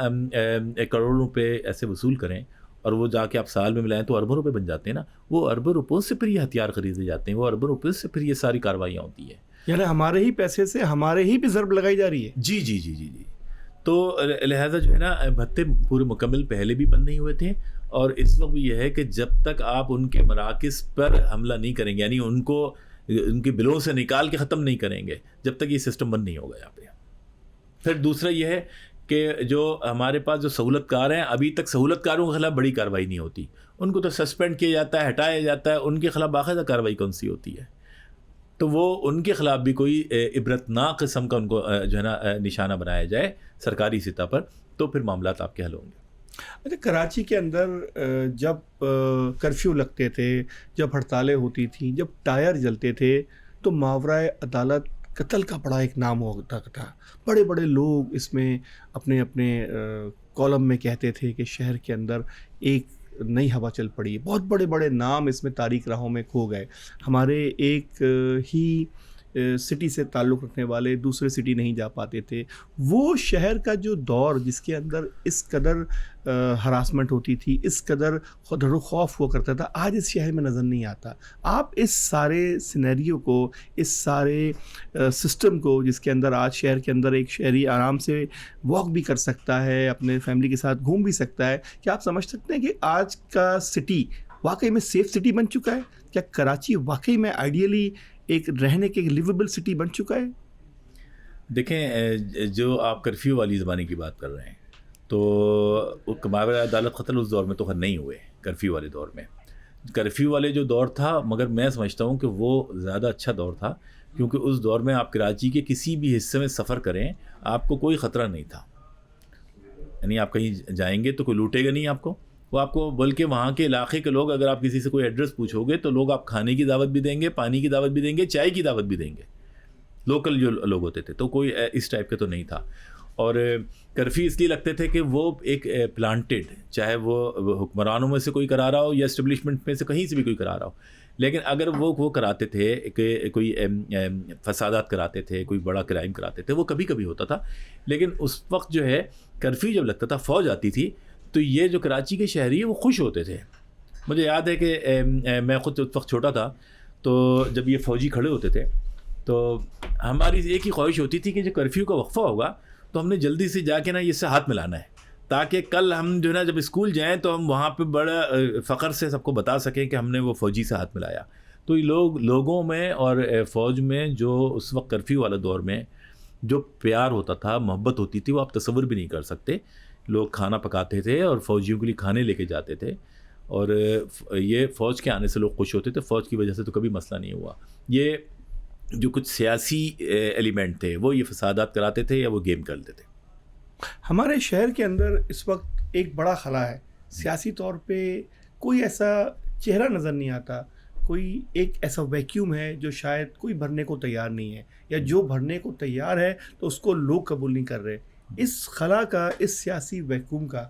کروڑوں روپے ایسے وصول کریں اور وہ جا کے آپ سال میں ملائیں تو اربوں روپے بن جاتے ہیں نا, وہ اربوں روپوں سے پھر یہ ہتھیار خریدے جاتے ہیں, وہ اربوں روپے سے پھر یہ ساری کاروائیاں ہوتی ہیں. یعنی ہمارے ہی پیسے سے ہمارے ہی پہ ضرب لگائی جا رہی ہے. جی جی جی جی جی. تو لہٰذا جو ہے نا بھتے پورے مکمل پہلے بھی بند نہیں ہوئے تھے, اور اس وقت بھی یہ ہے کہ جب تک آپ ان کے مراکز پر حملہ نہیں کریں گے, یعنی ان کو ان کے بلوں سے نکال کے ختم نہیں کریں گے, جب تک یہ سسٹم بند نہیں ہوگا یہاں پہ. پھر دوسرا یہ ہے کہ جو ہمارے پاس جو سہولت کار ہیں, ابھی تک سہولت کاروں کے خلاف بڑی کارروائی نہیں ہوتی. ان کو تو سسپینڈ کیا جاتا ہے, ہٹایا جاتا ہے. ان کے خلاف باقاعدہ کارروائی کون سی ہوتی ہے؟ تو وہ ان کے خلاف بھی کوئی عبرتناک قسم کا ان کو جو ہے نا نشانہ بنایا جائے سرکاری سطح پر, تو پھر معاملات آپ کے حل ہوں گے. اچھا, کراچی کے اندر جب کرفیو لگتے تھے, جب ہڑتالیں ہوتی تھیں, جب ٹائر جلتے تھے, تو ماورا عدالت قتل کا بڑا ایک نام ہوتا تھا. بڑے بڑے لوگ اس میں اپنے اپنے کالم میں کہتے تھے کہ شہر کے اندر ایک نئی ہوا چل پڑی. بہت بڑے بڑے نام اس میں تاریخ راہوں میں کھو گئے. ہمارے ایک ہی سٹی سے تعلق رکھنے والے دوسرے سٹی نہیں جا پاتے تھے. وہ شہر کا جو دور جس کے اندر اس قدر ہراسمنٹ ہوتی تھی, اس قدر ڈر و خوف ہوا کرتا تھا, آج اس شہر میں نظر نہیں آتا. آپ اس سارے سینیریو کو, اس سارے سسٹم کو جس کے اندر آج شہر کے اندر ایک شہری آرام سے واک بھی کر سکتا ہے, اپنے فیملی کے ساتھ گھوم بھی سکتا ہے, کیا آپ سمجھ سکتے ہیں کہ آج کا سٹی واقعی میں سیف سٹی بن چکا ہے؟ کیا کراچی واقعی میں آئیڈیلی ایک رہنے کے لیویبل سٹی بن چکا ہے؟ دیکھیں, جو آپ کرفیو والی زمانے کی بات کر رہے ہیں, تو ماورا عدالت قتل اس دور میں تو خیر نہیں ہوئے. کرفیو والے دور میں, کرفیو والے جو دور تھا, مگر میں سمجھتا ہوں کہ وہ زیادہ اچھا دور تھا, کیونکہ اس دور میں آپ کراچی کے کسی بھی حصے میں سفر کریں آپ کو کوئی خطرہ نہیں تھا. یعنی آپ کہیں جائیں گے تو کوئی لوٹے گا نہیں آپ کو, وہ آپ کو, بلکہ وہاں کے علاقے کے لوگ, اگر آپ کسی سے کوئی ایڈریس پوچھو گے تو لوگ آپ کھانے کی دعوت بھی دیں گے, پانی کی دعوت بھی دیں گے, چائے کی دعوت بھی دیں گے. لوکل جو لوگ ہوتے تھے, تو کوئی اس ٹائپ کا تو نہیں تھا. اور کرفیو اس لیے لگتے تھے کہ وہ ایک پلانٹیڈ, چاہے وہ حکمرانوں میں سے کوئی کرا رہا ہو یا اسٹیبلشمنٹ میں سے کہیں سے بھی کوئی کرا رہا ہو, لیکن اگر وہ کراتے تھے کہ کوئی فسادات کراتے تھے, کوئی بڑا کرائم کراتے تھے, وہ کبھی کبھی ہوتا تھا. لیکن اس وقت جو ہے کرفیو جب لگتا تھا, فوج آتی تھی, تو یہ جو کراچی کے شہری ہیں وہ خوش ہوتے تھے. مجھے یاد ہے کہ میں خود اس وقت چھوٹا تھا, تو جب یہ فوجی کھڑے ہوتے تھے تو ہماری ایک ہی خواہش ہوتی تھی کہ جو کرفیو کا وقفہ ہوگا تو ہم نے جلدی سے جا کے نا اس سے ہاتھ ملانا ہے, تاکہ کل ہم جو ہے نا جب اسکول جائیں تو ہم وہاں پہ بڑا فخر سے سب کو بتا سکیں کہ ہم نے وہ فوجی سے ہاتھ ملایا. تو یہ لوگوں میں اور فوج میں جو اس وقت کرفیو والا دور میں جو پیار ہوتا تھا, محبت ہوتی تھی, وہ آپ تصور بھی نہیں کر سکتے. لوگ کھانا پکاتے تھے اور فوجیوں کے لیے کھانے لے کے جاتے تھے, اور یہ فوج کے آنے سے لوگ خوش ہوتے تھے. فوج کی وجہ سے تو کبھی مسئلہ نہیں ہوا. یہ جو کچھ سیاسی ایلیمنٹ تھے وہ یہ فسادات کراتے تھے یا وہ گیم کھیلتے تھے. ہمارے شہر کے اندر اس وقت ایک بڑا خلا ہے. سیاسی طور پہ کوئی ایسا چہرہ نظر نہیں آتا, کوئی ایک ایسا ویکیوم ہے جو شاید کوئی بھرنے کو تیار نہیں ہے, یا جو بھرنے کو تیار ہے تو اس کو لوگ قبول نہیں کر رہے. اس خلا کا, اس سیاسی ویکیوم کا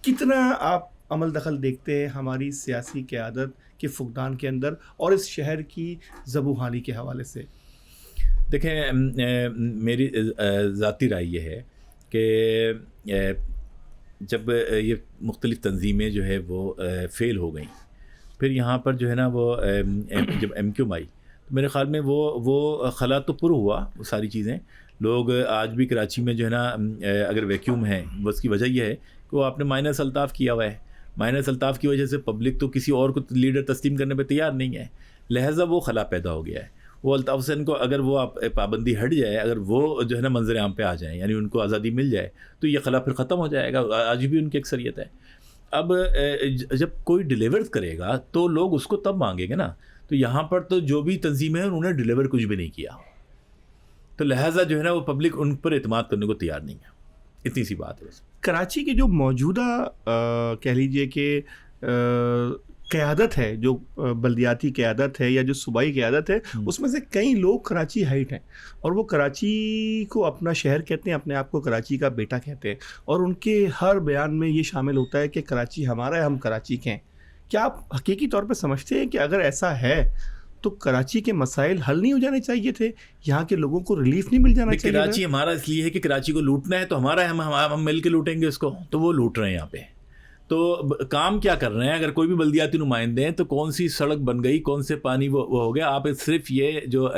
کتنا آپ عمل دخل دیکھتے ہیں ہماری سیاسی قیادت کے فقدان کے اندر اور اس شہر کی ذبوحانی کے حوالے سے؟ دیکھیں, میری ذاتی رائے یہ ہے کہ جب یہ مختلف تنظیمیں جو ہے وہ فیل ہو گئیں, پھر یہاں پر جو ہے نا وہ جب ایم کیو آئی, تو میرے خیال میں وہ خلا تو پر ہوا وہ ساری چیزیں. لوگ آج بھی کراچی میں جو ہے نا اگر ویکیوم ہے, وہ اس کی وجہ یہ ہے کہ وہ آپ نے مائنس الطاف کیا ہوا ہے. مائنس الطاف کی وجہ سے پبلک تو کسی اور کو لیڈر تسلیم کرنے پہ تیار نہیں ہے, لہٰذا وہ خلا پیدا ہو گیا ہے. وہ الطاف حسین کو اگر وہ پابندی ہٹ جائے, اگر وہ جو ہے نا منظر عام پہ آ جائیں, یعنی ان کو آزادی مل جائے, تو یہ خلا پھر ختم ہو جائے گا. آج بھی ان کی اکثریت ہے. اب جب کوئی ڈیلیور کرے گا تو لوگ اس کو تب مانگیں گے نا. تو یہاں پر تو جو بھی تنظیمیں ہیں انہوں نے ڈیلیور کچھ بھی نہیں کیا, تو لہٰذا جو ہے نا وہ پبلک ان پر اعتماد کرنے کو تیار نہیں ہے. اتنی سی بات ہے. کراچی کی جو موجودہ کہہ لیجئے کہ قیادت ہے, جو بلدیاتی قیادت ہے یا جو صوبائی قیادت ہے, اس میں سے کئی لوگ کراچی ہائٹ ہیں, اور وہ کراچی کو اپنا شہر کہتے ہیں, اپنے آپ کو کراچی کا بیٹا کہتے ہیں, اور ان کے ہر بیان میں یہ شامل ہوتا ہے کہ کراچی ہمارا ہے, ہم کراچی کے ہیں. کیا آپ حقیقی طور پہ سمجھتے ہیں کہ اگر ایسا ہے تو کراچی کے مسائل حل نہیں ہو جانے چاہیے تھے, یہاں کے لوگوں کو ریلیف نہیں مل جانا چاہیے؟ کراچی ہمارا اس لیے ہے کہ کراچی کو لوٹنا ہے, تو ہمارا ہے, ہم مل کے لوٹیں گے اس کو. تو وہ لوٹ رہے ہیں یہاں پہ. تو کام کیا کر رہے ہیں؟ اگر کوئی بھی بلدیاتی نمائندے ہیں تو کون سی سڑک بن گئی, کون سے پانی وہ ہو گیا. آپ صرف یہ جو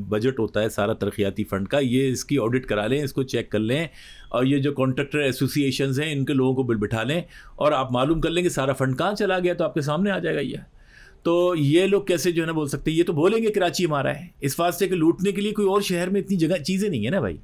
بجٹ ہوتا ہے سارا ترقیاتی فنڈ کا, یہ اس کی آڈٹ کرا لیں, اس کو چیک کر لیں, اور یہ جو کانٹریکٹر ایسوسی ایشنز ہیں ان کے لوگوں کو بٹھا لیں, اور آپ معلوم کر لیں کہ سارا فنڈ کہاں چلا گیا, تو آپ کے سامنے آ جائے گا یہ. تو یہ لوگ کیسے جو ہے نا بول سکتے ہیں؟ یہ تو بولیں گے کراچی ہمارا ہے, اس واسطے کہ لوٹنے کے لیے کوئی اور شہر میں اتنی جگہ چیزیں نہیں ہے نا بھائی.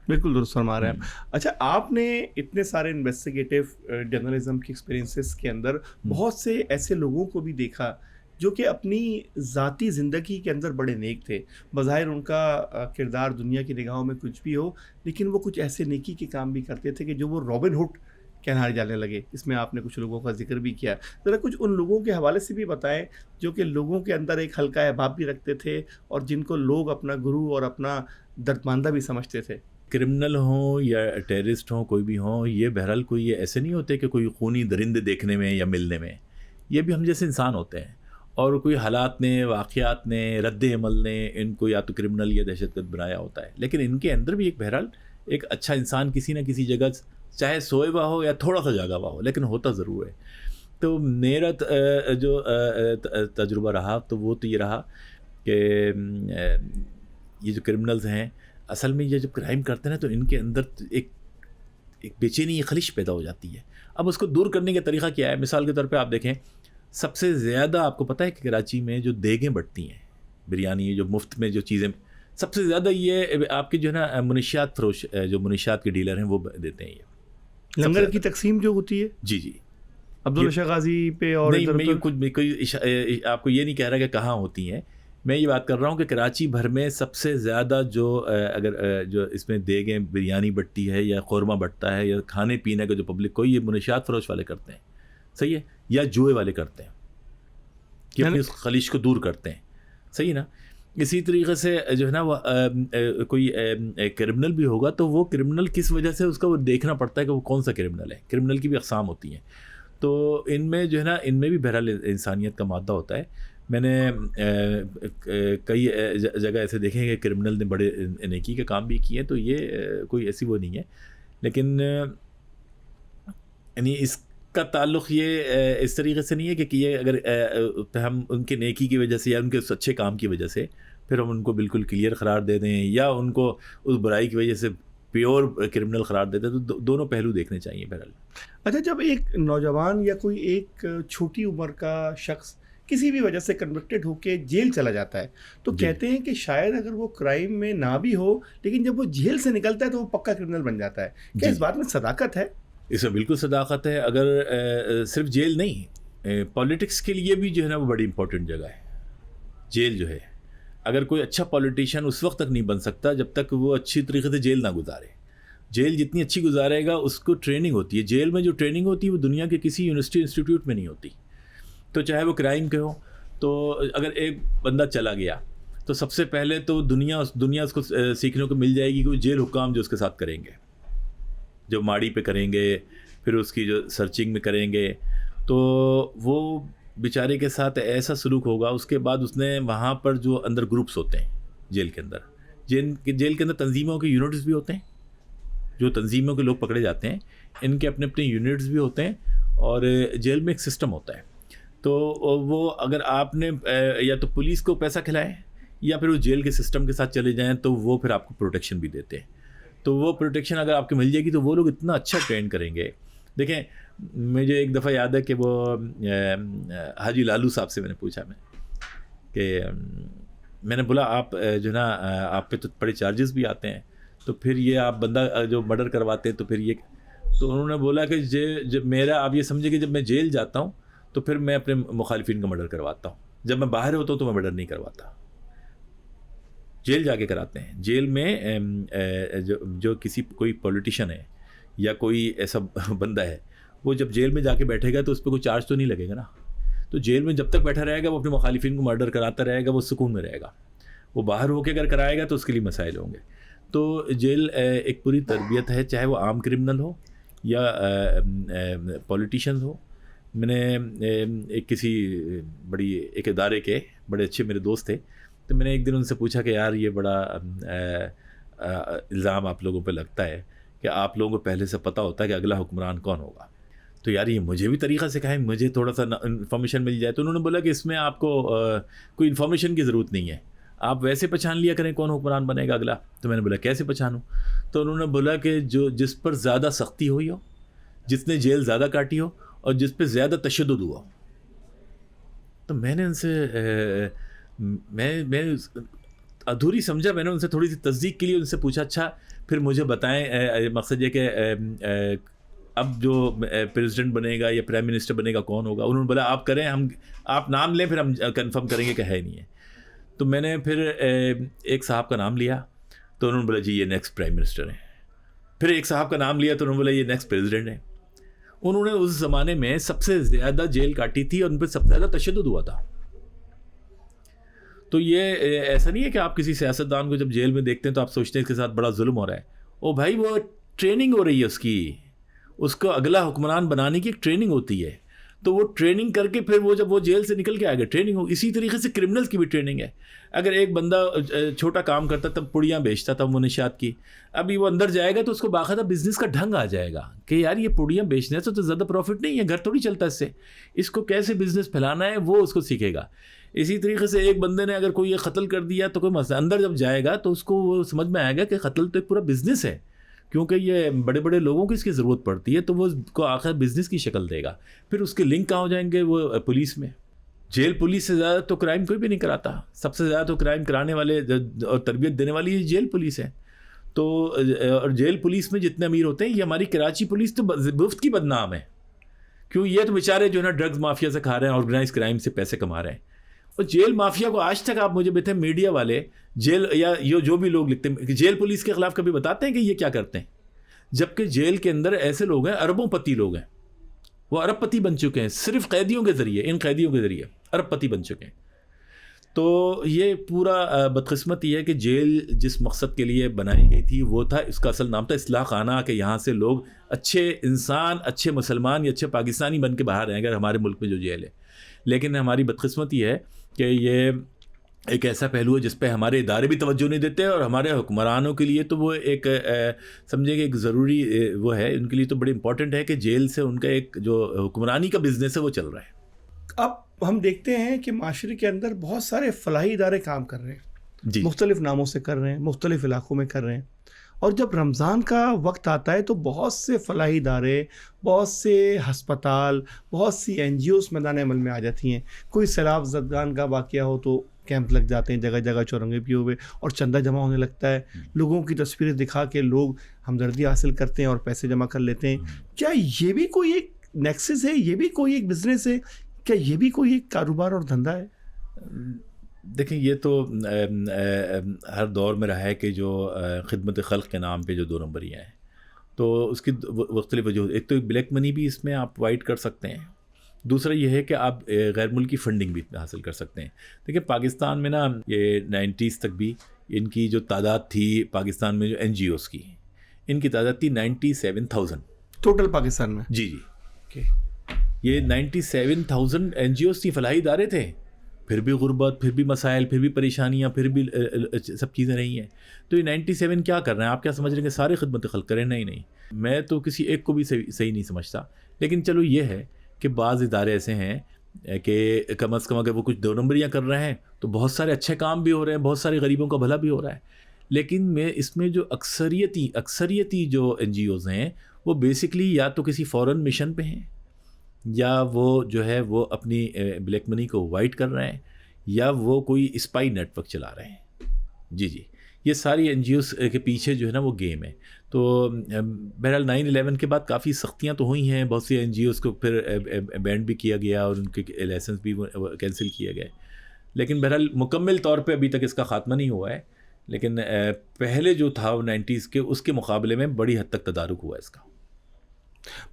بالکل درست فرما رہے ہیں. اچھا, آپ نے اتنے سارے انویسٹیگیٹو جرنلزم کے ایکسپیرینسز کے اندر بہت سے ایسے لوگوں کو بھی دیکھا جو کہ اپنی ذاتی زندگی کے اندر بڑے نیک تھے. بظاہر ان کا کردار دنیا کی نگاہوں میں کچھ بھی ہو, لیکن وہ کچھ ایسے نیکی کے کام بھی کرتے تھے کہ جو وہ رابن ہوڈ کہنا جانے لگے. اس میں آپ نے کچھ لوگوں کا ذکر بھی کیا. ذرا کچھ ان لوگوں کے حوالے سے بھی بتائیں جو کہ لوگوں کے اندر ایک ہلکا احباب بھی رکھتے تھے, اور جن کو لوگ اپنا گرو اور اپنا دردماندہ بھی سمجھتے تھے. کرمنل ہوں یا ٹیررسٹ ہوں, کوئی بھی ہوں, یہ بہرحال کوئی ایسے نہیں ہوتے کہ کوئی خونی درندے دیکھنے میں یا ملنے میں. یہ بھی ہم جیسے انسان ہوتے ہیں, اور کوئی حالات نے, واقعات نے, رد عمل نے ان کو یا تو کرمنل یا دہشت گرد بنایا ہوتا ہے. لیکن ان کے اندر بھی ایک بہرحال ایک اچھا انسان کسی نہ کسی جگہ, چاہے سوئے ہوا ہو یا تھوڑا سا جاگا ہوا ہو, لیکن ہوتا ضرور ہے. تو میرا جو تجربہ رہا تو وہ تو یہ رہا کہ یہ جو کرمنلز ہیں اصل میں یہ جب کرائم کرتے ہیں تو ان کے اندر ایک بے چینی, خلش پیدا ہو جاتی ہے. اب اس کو دور کرنے کا طریقہ کیا ہے؟ مثال کے طور پہ آپ دیکھیں, سب سے زیادہ آپ کو پتہ ہے کہ کراچی میں جو دیگیں بٹتی ہیں بریانی, جو مفت میں جو چیزیں, سب سے زیادہ یہ آپ کے جو ہے نا منشیات فروش, جو منشیات کے ڈیلر ہیں وہ دیتے ہیں. یہ لنگر کی تقسیم جو ہوتی ہے, جی جی, عبدالرشا غازی پہ, اور نہیں, میں کوئی آپ کو یہ نہیں کہہ رہا کہ کہاں ہوتی ہیں, میں یہ بات کر رہا ہوں کہ کراچی بھر میں سب سے زیادہ جو اگر جو اس میں دیگیں بریانی بٹتی ہے یا قورمہ بٹتا ہے یا کھانے پینے کا جو پبلک کو, یہ منشیات فروش والے کرتے ہیں, صحیح ہے, یا جوئے والے کرتے ہیں, کہ اپنی اس خلیش کو دور کرتے ہیں, صحیح نا. اسی طریقے سے جو ہے نا وہ کوئی کرمنل بھی ہوگا تو وہ کرمنل کس وجہ سے, اس کا وہ دیکھنا پڑتا ہے کہ وہ کون سا کرمنل ہے. کرمنل کی بھی اقسام ہوتی ہیں, تو ان میں جو ہے نا ان میں بھی بہرحال انسانیت کا مادہ ہوتا ہے. میں نے کئی جگہ ایسے دیکھے ہیں کہ کرمنل نے بڑے نیکی کے کام بھی کیے ہیں, تو یہ کوئی ایسی وہ نہیں ہے. لیکن یعنی اس کا تعلق یہ اس طریقے سے نہیں ہے کہ یہ اگر ہم ان کے نیکی کی وجہ سے یا ان کے اچھے کام کی وجہ سے پھر ہم ان کو بالکل کلیئر قرار دے دیں, یا ان کو اس برائی کی وجہ سے پیور کرمنل قرار دیتے, تو دونوں پہلو دیکھنے چاہیے بہرحال. اچھا, جب ایک نوجوان یا کوئی ایک چھوٹی عمر کا شخص کسی بھی وجہ سے کنوکٹڈ ہو کے جیل چلا جاتا ہے تو کہتے ہیں کہ شاید اگر وہ کرائم میں نہ بھی ہو, لیکن جب وہ جیل سے نکلتا ہے تو وہ پکا کرمنل بن جاتا ہے. کیا اس بات میں صداقت ہے؟ اس میں بالکل صداقت ہے. اگر صرف جیل نہیں, پولیٹکس کے لیے بھی جو ہے نا وہ بڑی امپورٹنٹ جگہ ہے جیل جو ہے. اگر کوئی اچھا پولیٹیشین اس وقت تک نہیں بن سکتا جب تک وہ اچھی طریقے سے جیل نہ گزارے. جیل جتنی اچھی گزارے گا اس کو ٹریننگ ہوتی ہے. جیل میں جو ٹریننگ ہوتی ہے وہ دنیا کے کسی یونیورسٹی انسٹیٹیوٹ میں نہیں ہوتی. تو چاہے وہ کرائم کے ہو, تو تو اگر ایک بندہ چلا گیا تو سب سے پہلے تو دنیا اس کو سیکھنے کو مل جائے گی کہ وہ جیل حکام جو اس کے ساتھ کریں گے، جو ماڑی پہ کریں گے، پھر اس کی جو سرچنگ میں کریں گے، تو وہ بیچارے کے ساتھ ایسا سلوک ہوگا. اس کے بعد اس نے وہاں پر جو اندر گروپس ہوتے ہیں جیل کے اندر، جیل کے اندر تنظیموں کے یونٹس بھی ہوتے ہیں، جو تنظیموں کے لوگ پکڑے جاتے ہیں ان کے اپنے اپنے یونٹس بھی ہوتے ہیں، اور جیل میں ایک سسٹم ہوتا ہے. تو وہ اگر آپ نے یا تو پولیس کو پیسہ کھلائے یا پھر وہ جیل کے سسٹم کے ساتھ چلے جائیں تو وہ پھر آپ کو پروٹیکشن بھی دیتے ہیں. تو وہ پروٹیکشن اگر آپ کو مل جائے گی تو وہ لوگ اتنا اچھا ٹرین کریں گے. دیکھیں مجھے ایک دفعہ یاد ہے کہ وہ حاجی لالو صاحب سے میں نے پوچھا کہ میں نے بولا آپ جو ہے نا آپ پہ تو بڑے چارجز بھی آتے ہیں، تو پھر یہ آپ بندہ جو مرڈر کرواتے ہیں تو پھر یہ، تو انہوں نے بولا کہ جب میرا آپ یہ سمجھے کہ جب میں جیل جاتا ہوں تو پھر میں اپنے مخالفین کا مرڈر کرواتا ہوں، جب میں باہر ہوتا ہوں تو میں مرڈر نہیں کرواتا. جیل جا کے کراتے ہیں. جیل میں جو کوئی پولیٹیشین ہے یا کوئی ایسا بندہ ہے، وہ جب جیل میں جا کے بیٹھے گا تو اس پہ کوئی چارج تو نہیں لگے گا نا. تو جیل میں جب تک بیٹھا رہے گا وہ اپنے مخالفین کو مرڈر کراتا رہے گا، وہ سکون میں رہے گا. وہ باہر ہو کے اگر کرائے گا تو اس کے لیے مسائل ہوں گے. تو جیل ایک پوری تربیت ہے، چاہے وہ عام کرمنل ہو یا پولیٹیشینز ہو. میں نے کسی ایک ادارے کے بڑے اچھے میرے دوست تھے، تو میں نے ایک دن ان سے پوچھا کہ یار یہ بڑا الزام آپ لوگوں پہ لگتا ہے کہ آپ لوگوں کو پہلے سے پتہ ہوتا ہے کہ اگلا حکمران کون ہوگا، تو یار یہ مجھے بھی طریقہ سکھائیں، مجھے تھوڑا سا انفارمیشن مل جائے. تو انہوں نے بولا کہ اس میں آپ کو کوئی انفارمیشن کی ضرورت نہیں ہے، آپ ویسے پہچان لیا کریں کون حکمران بنے گا اگلا. تو میں نے بولا کیسے پہچانوں؟ تو انہوں نے بولا کہ جس پر زیادہ سختی ہوئی ہو، جس نے جیل زیادہ کاٹی ہو، اور جس پہ زیادہ تشدد ہوا. تو میں نے ان سے میں ادھوری سمجھا، میں نے ان سے تھوڑی سی تصدیق کے لیے ان سے پوچھا اچھا پھر مجھے بتائیں، مقصد یہ کہ اب جو پریزیڈنٹ بنے گا یا پرائم منسٹر بنے گا کون ہوگا؟ انہوں نے بولا آپ کریں، آپ نام لیں پھر ہم کنفرم کریں گے کہ ہے نہیں ہے. تو میں نے پھر ایک صاحب کا نام لیا تو انہوں نے بولا جی یہ نیکسٹ پرائم منسٹر ہیں. پھر ایک صاحب کا نام لیا تو انہوں نے بولا یہ نیکسٹ پریزیڈنٹ ہیں. انہوں نے اس زمانے میں سب سے زیادہ جیل کاٹی تھی اور ان پہ سب سے زیادہ تشدد ہوا تھا. تو یہ ایسا نہیں ہے کہ آپ کسی سیاستدان کو جب جیل میں دیکھتے ہیں تو آپ سوچتے ہیں اس کے ساتھ بڑا ظلم ہو رہا ہے. او بھائی وہ ٹریننگ ہو رہی ہے، اس کو اگلا حکمران بنانے کی ایک ٹریننگ ہوتی ہے. تو وہ ٹریننگ کر کے پھر وہ جب وہ جیل سے نکل کے آئے گا ٹریننگ ہو. اسی طریقے سے کرمنلز کی بھی ٹریننگ ہے. اگر ایک بندہ چھوٹا کام کرتا تھا، پڑیاں بیچتا تھا منشیات کی، ابھی وہ اندر جائے گا تو اس کو باقاعدہ بزنس کا ڈھنگ آ جائے گا کہ یار یہ پڑیاں بیچنے سے تو زیادہ پروفٹ نہیں ہے، گھر تھوڑی چلتا اس سے، اس کو کیسے بزنس پھیلانا ہے وہ اس کو سیکھے گا. اسی طریقے سے ایک بندے نے اگر کوئی یہ قتل کر دیا تو کوئی مسئلہ، اندر جب جائے گا تو اس کو وہ سمجھ میں آئے گا کہ قتل تو ایک پورا بزنس ہے، کیونکہ یہ بڑے بڑے لوگوں کو اس کی ضرورت پڑتی ہے، تو وہ کو آخر بزنس کی شکل دے گا. پھر اس کے لنک کہاں ہو جائیں گے؟ وہ پولیس میں. جیل پولیس سے زیادہ تو کرائم کوئی بھی نہیں کراتا. سب سے زیادہ تو کرائم کرانے والے اور تربیت دینے والی یہ جیل پولیس ہے. تو اور جیل پولیس میں جتنے امیر ہوتے ہیں، یہ ہماری کراچی پولیس تو مفت کی بدنام ہے، کیوں یہ تو بیچارے جو ہے نا ڈرگز مافیا سے کھا رہے ہیں، آرگنائز کرائم سے پیسے کما رہے ہیں. اور جیل مافیا کو آج تک آپ مجھے بتائیں، میڈیا والے جیل یا یہ جو بھی لوگ لکھتے ہیں جیل پولیس کے خلاف کبھی بتاتے ہیں کہ یہ کیا کرتے ہیں؟ جبکہ جیل کے اندر ایسے لوگ ہیں، اربوں پتی لوگ ہیں، وہ ارب پتی بن چکے ہیں صرف قیدیوں کے ذریعے، ان قیدیوں کے ذریعے ارب پتی بن چکے ہیں. تو یہ پورا بدقسمتی ہے کہ جیل جس مقصد کے لیے بنائی گئی تھی وہ تھا، اس کا اصل نام تھا اصلاح خانہ، کہ یہاں سے لوگ اچھے انسان، اچھے مسلمان یا اچھے پاکستانی بن کے باہر رہیں گے ہمارے ملک میں جو جیل ہے. لیکن ہماری بدقسمتی ہے کہ یہ ایک ایسا پہلو ہے جس پہ ہمارے ادارے بھی توجہ نہیں دیتے، اور ہمارے حکمرانوں کے لیے تو وہ ایک سمجھیں کہ ایک ضروری وہ ہے، ان کے لیے تو بڑی امپورٹنٹ ہے کہ جیل سے ان کا ایک جو حکمرانی کا بزنس ہے وہ چل رہا ہے. اب ہم دیکھتے ہیں کہ معاشرے کے اندر بہت سارے فلاحی ادارے کام کر رہے ہیں، جی مختلف ناموں سے کر رہے ہیں، مختلف علاقوں میں کر رہے ہیں. اور جب رمضان کا وقت آتا ہے تو بہت سے فلاحی ادارے، بہت سے ہسپتال، بہت سی این جی اوز میدان عمل میں آ جاتی ہیں. کوئی سیلاب زدگان کا واقعہ ہو تو کیمپ لگ جاتے ہیں جگہ جگہ چورنگے پیے ہوئے، اور چندہ جمع ہونے لگتا ہے. لوگوں کی تصویریں دکھا کے لوگ ہمدردی حاصل کرتے ہیں اور پیسے جمع کر لیتے ہیں. کیا یہ بھی کوئی ایک نیکسس ہے؟ یہ بھی کوئی ایک بزنس ہے؟ کیا یہ بھی کوئی ایک کاروبار اور دھندا ہے؟ دیکھیں یہ تو ہر دور میں رہا ہے کہ جو خدمت خلق کے نام پہ جو 2 نمبریاں ہیں، تو اس کی مختلف وجوہ. ایک تو بلیک منی بھی اس میں آپ وائٹ کر سکتے ہیں، دوسرا یہ ہے کہ آپ غیر ملکی فنڈنگ بھی حاصل کر سکتے ہیں. دیکھیں پاکستان میں نا یہ 90s تک بھی ان کی جو تعداد تھی پاکستان میں جو NGOs کی، ان کی تعداد تھی 97,000 ٹوٹل پاکستان میں. جی یہ 97,000 NGOs تھی، فلاحی ادارے تھے. پھر بھی غربت، پھر بھی مسائل، پھر بھی پریشانیاں، پھر بھی سب چیزیں رہی ہیں. تو یہ 97 کیا کر رہے ہیں؟ آپ کیا سمجھ رہے ہیں کہ سارے خدمت خلق کریں؟ نہیں، میں تو کسی ایک کو بھی صحیح نہیں سمجھتا. لیکن چلو یہ ہے کہ بعض ادارے ایسے ہیں کہ کم از کم اگر وہ کچھ 2 نمبریاں کر رہے ہیں تو بہت سارے اچھے کام بھی ہو رہے ہیں، بہت سارے غریبوں کا بھلا بھی ہو رہا ہے. لیکن اس میں جو اکثریتی جو NGOs ہیں وہ بیسکلی یا تو کسی فورن مشن پہ ہیں، یا وہ جو ہے وہ اپنی بلیک منی کو وائٹ کر رہے ہیں، یا وہ کوئی اسپائی نیٹ ورک چلا رہے ہیں. جی یہ ساری NGOs کے پیچھے جو ہے نا وہ گیم ہے. تو بہرحال 9/11 کے بعد کافی سختیاں تو ہوئی ہیں، بہت سی NGOs کو پھر بینڈ بھی کیا گیا اور ان کے لائسنس بھی کینسل کیے گئے. لیکن بہرحال مکمل طور پہ ابھی تک اس کا خاتمہ نہیں ہوا ہے. لیکن پہلے جو تھا 90s کے، اس کے مقابلے میں بڑی حد تک تدارک ہوا ہے اس کا.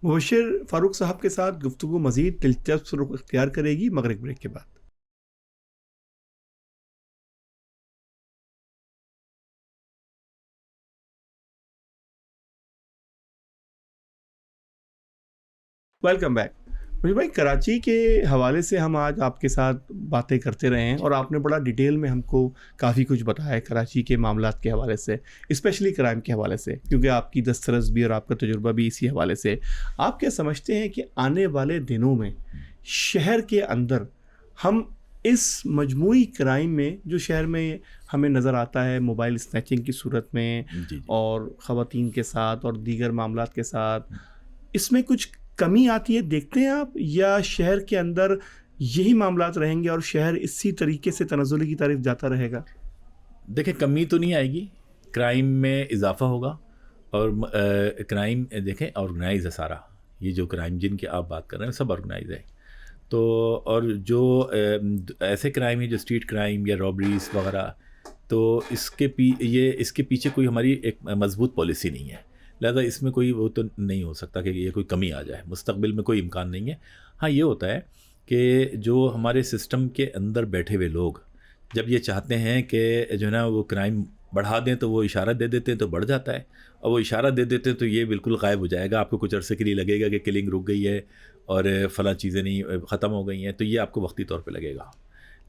مبشر فاروق صاحب کے ساتھ گفتگو مزید دلچسپ رخ اختیار کرے گی مغرب بریک کے بعد. Welcome back. مجھے بھائی کراچی کے حوالے سے ہم آج آپ کے ساتھ باتیں کرتے رہے ہیں اور آپ نے بڑا ڈیٹیل میں ہم کو کافی کچھ بتایا ہے کراچی کے معاملات کے حوالے سے، اسپیشلی کرائم کے حوالے سے، کیونکہ آپ کی دسترس بھی اور آپ کا تجربہ بھی اسی حوالے سے. آپ کیا سمجھتے ہیں کہ آنے والے دنوں میں شہر کے اندر ہم اس مجموعی کرائم میں جو شہر میں ہمیں نظر آتا ہے موبائل اسنیچنگ کی صورت میں اور خواتین کے ساتھ اور دیگر معاملات کے ساتھ، اس میں کچھ کمی آتی ہے دیکھتے ہیں آپ، یا شہر کے اندر یہی معاملات رہیں گے اور شہر اسی طریقے سے تنزلی کی طرف جاتا رہے گا؟ دیکھیں کمی تو نہیں آئے گی، کرائم میں اضافہ ہوگا. اور کرائم دیکھیں آرگنائز ہے سارا، یہ جو کرائم جن کی آپ بات کر رہے ہیں سب آرگنائز ہے. تو اور جو ایسے کرائم ہیں جو اسٹریٹ کرائم یا رابریز وغیرہ، تو اس کے پیچھے کوئی ہماری ایک مضبوط پالیسی نہیں ہے. لہذا اس میں کوئی وہ تو نہیں ہو سکتا کہ یہ کوئی کمی آ جائے، مستقبل میں کوئی امکان نہیں ہے. ہاں یہ ہوتا ہے کہ جو ہمارے سسٹم کے اندر بیٹھے ہوئے لوگ جب یہ چاہتے ہیں کہ جو ہے نا وہ کرائم بڑھا دیں تو وہ اشارہ دے دیتے ہیں تو بڑھ جاتا ہے، اور وہ اشارہ دے دیتے ہیں تو یہ بالکل غائب ہو جائے گا. آپ کو کچھ عرصے کے لیے لگے گا کہ کلنگ رک گئی ہے اور فلاں چیزیں نہیں ختم ہو گئی ہیں، تو یہ آپ کو وقتی طور پہ لگے گا.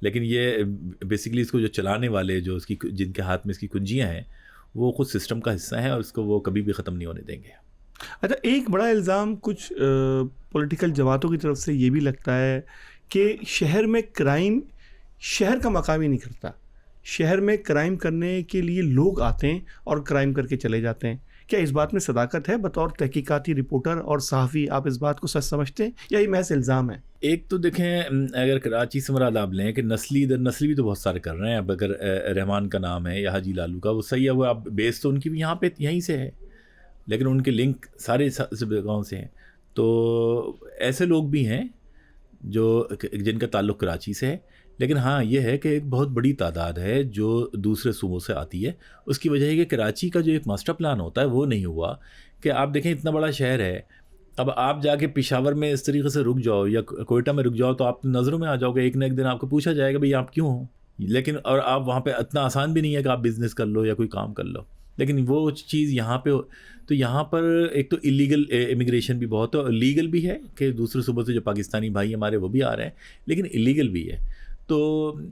لیکن یہ بیسکلی اس کو جو چلانے والے جو اس کی جن کے ہاتھ میں اس کی کنجیاں ہیں وہ خود سسٹم کا حصہ ہیں اور اس کو وہ کبھی بھی ختم نہیں ہونے دیں گے. اچھا، ایک بڑا الزام کچھ پولیٹیکل جماعتوں کی طرف سے یہ بھی لگتا ہے کہ شہر میں کرائم شہر کا مقام ہی نہیں کرتا. شہر میں کرائم کرنے کے لیے لوگ آتے ہیں اور کرائم کر کے چلے جاتے ہیں. کیا اس بات میں صداقت ہے؟ بطور تحقیقاتی رپورٹر اور صحافی آپ اس بات کو سچ سمجھتے ہیں یا یہ محض الزام ہے؟ ایک تو دیکھیں اگر کراچی سے مراد آپ لیں کہ نسلی در نسلی بھی تو بہت سارے کر رہے ہیں. اب اگر رحمان کا نام ہے یا حاجی لالو کا، وہ صحیح ہے، وہ آپ بیس تو ان کی بھی یہاں پہ یہیں سے ہے، لیکن ان کے لنک سارے گاؤں سے ہیں. تو ایسے لوگ بھی ہیں جو جن کا تعلق کراچی سے ہے. لیکن ہاں یہ ہے کہ ایک بہت بڑی تعداد ہے جو دوسرے صوبوں سے آتی ہے. اس کی وجہ ہے کہ کراچی کا جو ایک ماسٹر پلان ہوتا ہے وہ نہیں ہوا. کہ آپ دیکھیں اتنا بڑا شہر ہے، اب آپ جا کے پشاور میں اس طریقے سے رک جاؤ یا کوئٹہ میں رک جاؤ تو آپ نظروں میں آ جاؤ گے، ایک نہ ایک دن آپ کو پوچھا جائے گا بھئی آپ کیوں ہو. لیکن اور آپ وہاں پہ اتنا آسان بھی نہیں ہے کہ آپ بزنس کر لو یا کوئی کام کر لو. لیکن وہ چیز یہاں پہ تو یہاں پر ایک تو ایلیگل امیگریشن بھی بہت ہے اور لیگل بھی ہے کہ دوسرے صوبوں سے جو پاکستانی بھائی ہمارے وہ بھی آ رہے ہیں، لیکن ایلیگل بھی ہے. تو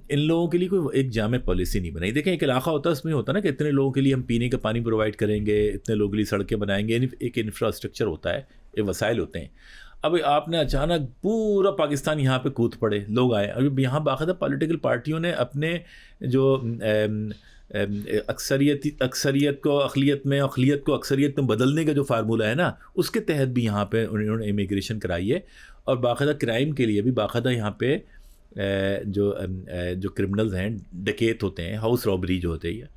ان لوگوں کے لیے کوئی ایک جامع پالیسی نہیں بنائی. دیکھیں ایک علاقہ ہوتا ہے، اس میں ہوتا ہے نا کہ اتنے لوگوں کے لیے ہم پینے کا پانی پرووائڈ کریں گے، اتنے لوگوں کے لیے سڑکیں بنائیں گے، ایک انفراسٹرکچر ہوتا ہے، ایک وسائل ہوتے ہیں. اب آپ نے اچانک پورا پاکستان یہاں پہ کود پڑے، لوگ آئے، اور یہاں باقاعدہ پولیٹیکل پارٹیوں نے اپنے جو اکثریت کو اقلیت میں، اقلیت کو اکثریت میں بدلنے کا جو فارمولہ ہے نا، اس کے تحت بھی یہاں پہ انہوں نے امیگریشن کرائی ہے. اور باقاعدہ کرائم کے لیے بھی باقاعدہ یہاں پہ جو کرمنلز ہیں، ڈکیت ہوتے ہیں، ہاؤس رابری جو ہوتے ہیں،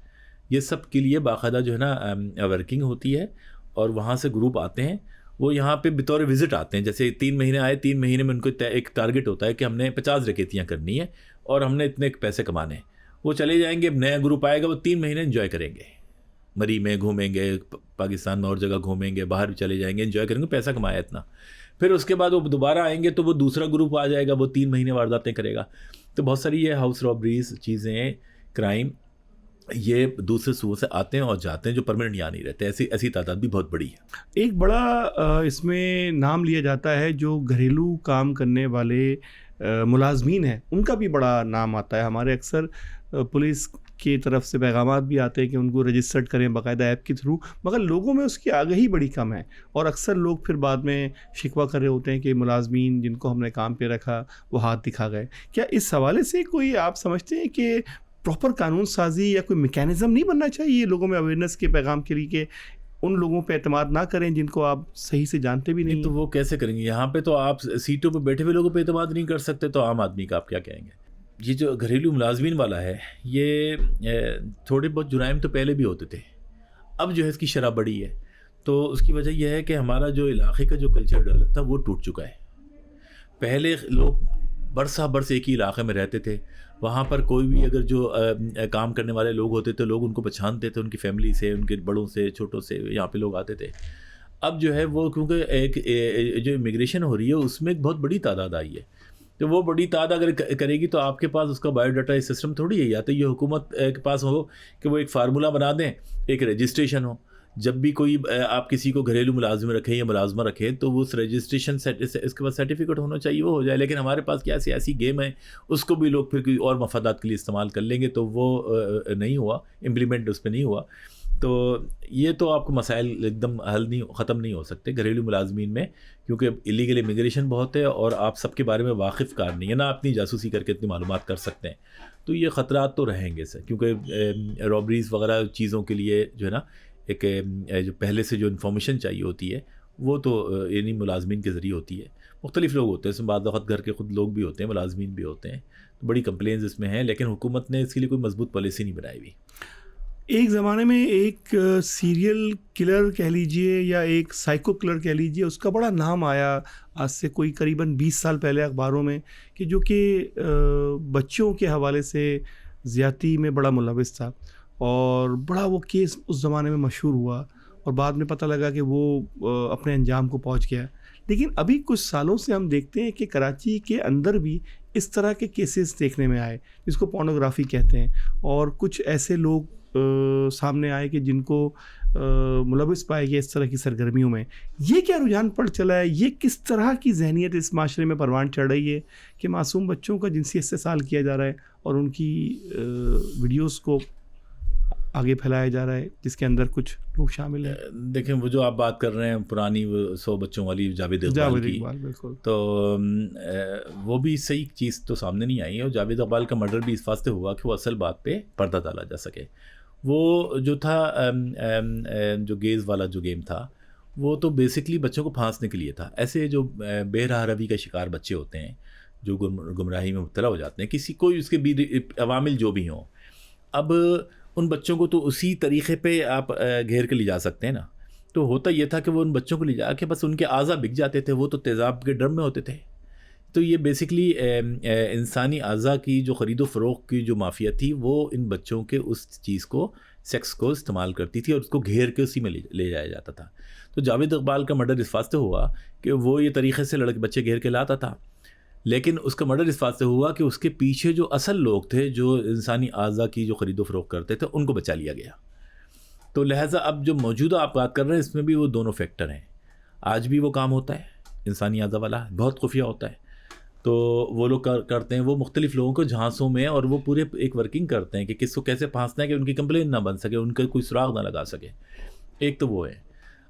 یہ سب کے لیے باقاعدہ جو ہے نا ورکنگ ہوتی ہے. اور وہاں سے گروپ آتے ہیں، وہ یہاں پہ بطور وزٹ آتے ہیں. جیسے 3 مہینے آئے، 3 مہینے میں ان کو ایک ٹارگٹ ہوتا ہے کہ ہم نے 50 ڈکیتیاں کرنی ہے اور ہم نے اتنے پیسے کمانے ہیں. وہ چلے جائیں گے، نیا گروپ آئے گا، وہ 3 مہینے انجوائے کریں گے، مری میں گھومیں گے، پاکستان میں اور جگہ گھومیں گے، باہر بھی چلے جائیں گے، انجوائے کریں گے، پیسہ کمایا اتنا. پھر اس کے بعد وہ دوبارہ آئیں گے تو وہ دوسرا گروپ آ جائے گا, وہ 3 مہینے وارداتیں کرے گا. تو بہت ساری یہ ہاؤس رابریز چیزیں, کرائم, یہ دوسرے صوبوں سے آتے ہیں اور جاتے ہیں, جو پرماننٹ یہاں نہیں رہتے. ایسی تعداد بھی بہت بڑی ہے. ایک بڑا اس میں نام لیا جاتا ہے جو گھریلو کام کرنے والے ملازمین ہیں, ان کا بھی بڑا نام آتا ہے. ہمارے اکثر پولیس کی طرف سے پیغامات بھی آتے ہیں کہ ان کو رجسٹرڈ کریں باقاعدہ ایپ کے تھرو, مگر لوگوں میں اس کی آگہی بڑی کم ہے, اور اکثر لوگ پھر بعد میں شکوہ کر رہے ہوتے ہیں کہ ملازمین جن کو ہم نے کام پہ رکھا وہ ہاتھ دکھا گئے. کیا اس حوالے سے کوئی آپ سمجھتے ہیں کہ پراپر قانون سازی یا کوئی میکینزم نہیں بننا چاہیے لوگوں میں اویئرنیس کے پیغام کے لیے کہ ان لوگوں پہ اعتماد نہ کریں جن کو آپ صحیح سے جانتے بھی نہیں؟ تو وہ کیسے کریں گے؟ یہاں پہ تو آپ سیٹوں پہ بیٹھے ہوئے لوگوں پہ اعتماد نہیں کر سکتے, تو عام آدمی کا آپ کیا کہیں گے؟ یہ جو گھریلو ملازمین والا ہے, یہ تھوڑے بہت جرائم تو پہلے بھی ہوتے تھے, اب جو ہے اس کی شرح بڑی ہے. تو اس کی وجہ یہ ہے کہ ہمارا جو علاقے کا جو کلچر ڈیولپ تھا وہ ٹوٹ چکا ہے. پہلے لوگ برسہ برس ایک ہی علاقے میں رہتے تھے, وہاں پر کوئی بھی اگر جو کام کرنے والے لوگ ہوتے تھے, لوگ ان کو پہچانتے تھے, ان کی فیملی سے, ان کے بڑوں سے, چھوٹوں سے, یہاں پہ لوگ آتے تھے. اب جو ہے وہ کیونکہ ایک جو امیگریشن ہو رہی ہے اس میں ایک بہت بڑی تعداد آئی ہے, تو وہ بڑی تعداد اگر کرے گی تو آپ کے پاس اس کا بایو ڈاٹا سسٹم تھوڑی ہے. یا تو یہ حکومت کے پاس ہو کہ وہ ایک فارمولہ بنا دیں, ایک رجسٹریشن ہو, جب بھی کوئی آپ کسی کو گھریلو ملازم رکھیں یا ملازمہ رکھیں تو وہ اس رجسٹریشن اس کے بعد سرٹیفکیٹ ہونا چاہیے, وہ ہو جائے. لیکن ہمارے پاس کیا ایسی گیم ہے, اس کو بھی لوگ پھر کوئی اور مفادات کے لیے استعمال کر لیں گے, تو وہ نہیں ہوا, امپلیمنٹ اس پہ نہیں ہوا. تو یہ تو آپ کو مسائل ایک دم ختم نہیں ہو سکتے گھریلو ملازمین میں, کیونکہ الیگل امیگریشن بہت ہے اور آپ سب کے بارے میں واقف کار نہیں ہے, نہ اپنی جاسوسی کر کے اتنی معلومات کر سکتے ہیں. تو یہ خطرات تو رہیں گے سر, کیونکہ رابریز وغیرہ چیزوں کے لیے جو ہے نا ایک جو پہلے سے جو انفارمیشن چاہیے ہوتی ہے وہ تو یعنی ملازمین کے ذریعے ہوتی ہے. مختلف لوگ ہوتے ہیں, اس میں بعض وقت گھر کے خود لوگ بھی ہوتے ہیں, ملازمین بھی ہوتے ہیں, تو بڑی کمپلینز اس میں ہیں, لیکن حکومت نے اس کے لیے کوئی مضبوط پالیسی نہیں بنائی ہوئی. ایک زمانے میں ایک سیریل کلر کہہ لیجئے یا ایک سائیکو کلر کہہ لیجئے, اس کا بڑا نام آیا آج سے کوئی قریباً 20 سال پہلے اخباروں میں, کہ جو کہ بچوں کے حوالے سے زیادتی میں بڑا ملوث تھا, اور بڑا وہ کیس اس زمانے میں مشہور ہوا, اور بعد میں پتہ لگا کہ وہ اپنے انجام کو پہنچ گیا. لیکن ابھی کچھ سالوں سے ہم دیکھتے ہیں کہ کراچی کے اندر بھی اس طرح کے کیسز دیکھنے میں آئے جس کو پورنوگرافی کہتے ہیں, اور کچھ ایسے لوگ سامنے آئے کہ جن کو ملوث پائے گیا اس طرح کی سرگرمیوں میں. یہ کیا رجحان پڑ چلا ہے؟ یہ کس طرح کی ذہنیت اس معاشرے میں پروان چڑھ رہی ہے کہ معصوم بچوں کا جنسی استحصال کیا جا رہا ہے اور ان کی ویڈیوز کو آگے پھیلایا جا رہا ہے جس کے اندر کچھ لوگ شامل ہیں؟ دیکھیں وہ جو آپ بات کر رہے ہیں پرانی وہ 100 بچوں والی جاوید اقبال کی, بالکل, تو وہ بھی صحیح چیز تو سامنے نہیں آئی ہے. اور جاوید اقبال کا مرڈر بھی اس واسطے ہوا کہ وہ اصل بات پہ پردہ ڈالا جا سکے. وہ جو تھا جو گیز والا جو گیم تھا وہ تو بیسکلی بچوں کو پھانسنے کے لیے تھا. ایسے جو بے راہ روی کا شکار بچے ہوتے ہیں جو گمراہی میں مبتلا ہو جاتے ہیں, کسی کوئی اس کے بھی عوامل جو بھی ہوں, اب ان بچوں کو تو اسی طریقے پہ آپ گھیر کے لے جا سکتے ہیں نا. تو ہوتا یہ تھا کہ وہ ان بچوں کو لے جا کے بس ان کے اعضا بک جاتے تھے, وہ تو تیزاب کے ڈرم میں ہوتے تھے. تو یہ بیسکلی انسانی اعضا کی جو خرید و فروخت کی جو مافیا تھی وہ ان بچوں کے اس چیز کو, سیکس کو استعمال کرتی تھی اور اس کو گھیر کے اسی میں لے جایا جاتا تھا. تو جاوید اقبال کا مرڈر اس واسطے ہوا کہ وہ یہ طریقے سے بچے گھیر کے لاتا تھا, لیکن اس کا مرڈر اس واسطے ہوا کہ اس کے پیچھے جو اصل لوگ تھے جو انسانی اعضا کی جو خرید و فروخت کرتے تھے ان کو بچا لیا گیا. تو لہٰذا اب جو موجودہ آپ بات کر رہے ہیں اس میں بھی وہ دونوں فیکٹر ہیں. آج بھی وہ کام ہوتا ہے انسانی اعضا والا, بہت خفیہ ہوتا ہے, تو وہ لوگ کرتے ہیں وہ مختلف لوگوں کو جھانسوں میں, اور وہ پورے ایک ورکنگ کرتے ہیں کہ کس کو کیسے پھانسنا ہے کہ ان کی کمپلین نہ بن سکے, ان کا کوئی سراغ نہ لگا سکے. ایک تو وہ ہے.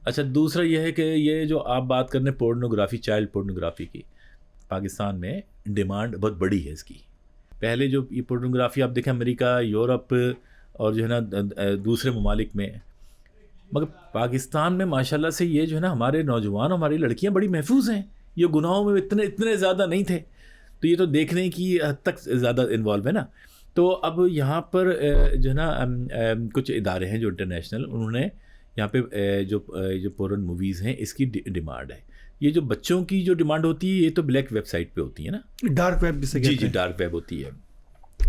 اچھا دوسرا یہ ہے کہ یہ جو آپ بات کر رہے ہیں پورنوگرافی, چائلڈ پورنوگرافی کی, پاکستان میں ڈیمانڈ بہت بڑی ہے اس کی. پہلے جو یہ پورنوگرافی آپ دیکھیں امریکہ, یورپ اور جو ہے نا دوسرے ممالک میں, مگر پاکستان میں ماشاءاللہ سے یہ جو ہے نا ہمارے نوجوان, ہماری لڑکیاں بڑی محفوظ ہیں, یہ گناہوں میں اتنے زیادہ نہیں تھے, تو یہ تو دیکھنے کی حد تک زیادہ انوالو ہے نا. تو اب یہاں پر جو ہے نا کچھ ادارے ہیں جو انٹرنیشنل, انہوں نے یہاں پہ جو پورن موویز ہیں اس کی ڈیمانڈ ہے. یہ جو بچوں کی جو ڈیمانڈ ہوتی ہے یہ تو بلیک ویب سائٹ پہ ہوتی ہے نا, ڈارک ویب بھی سے کہتے ہیں. جی ڈارک ویب ہوتی ہے.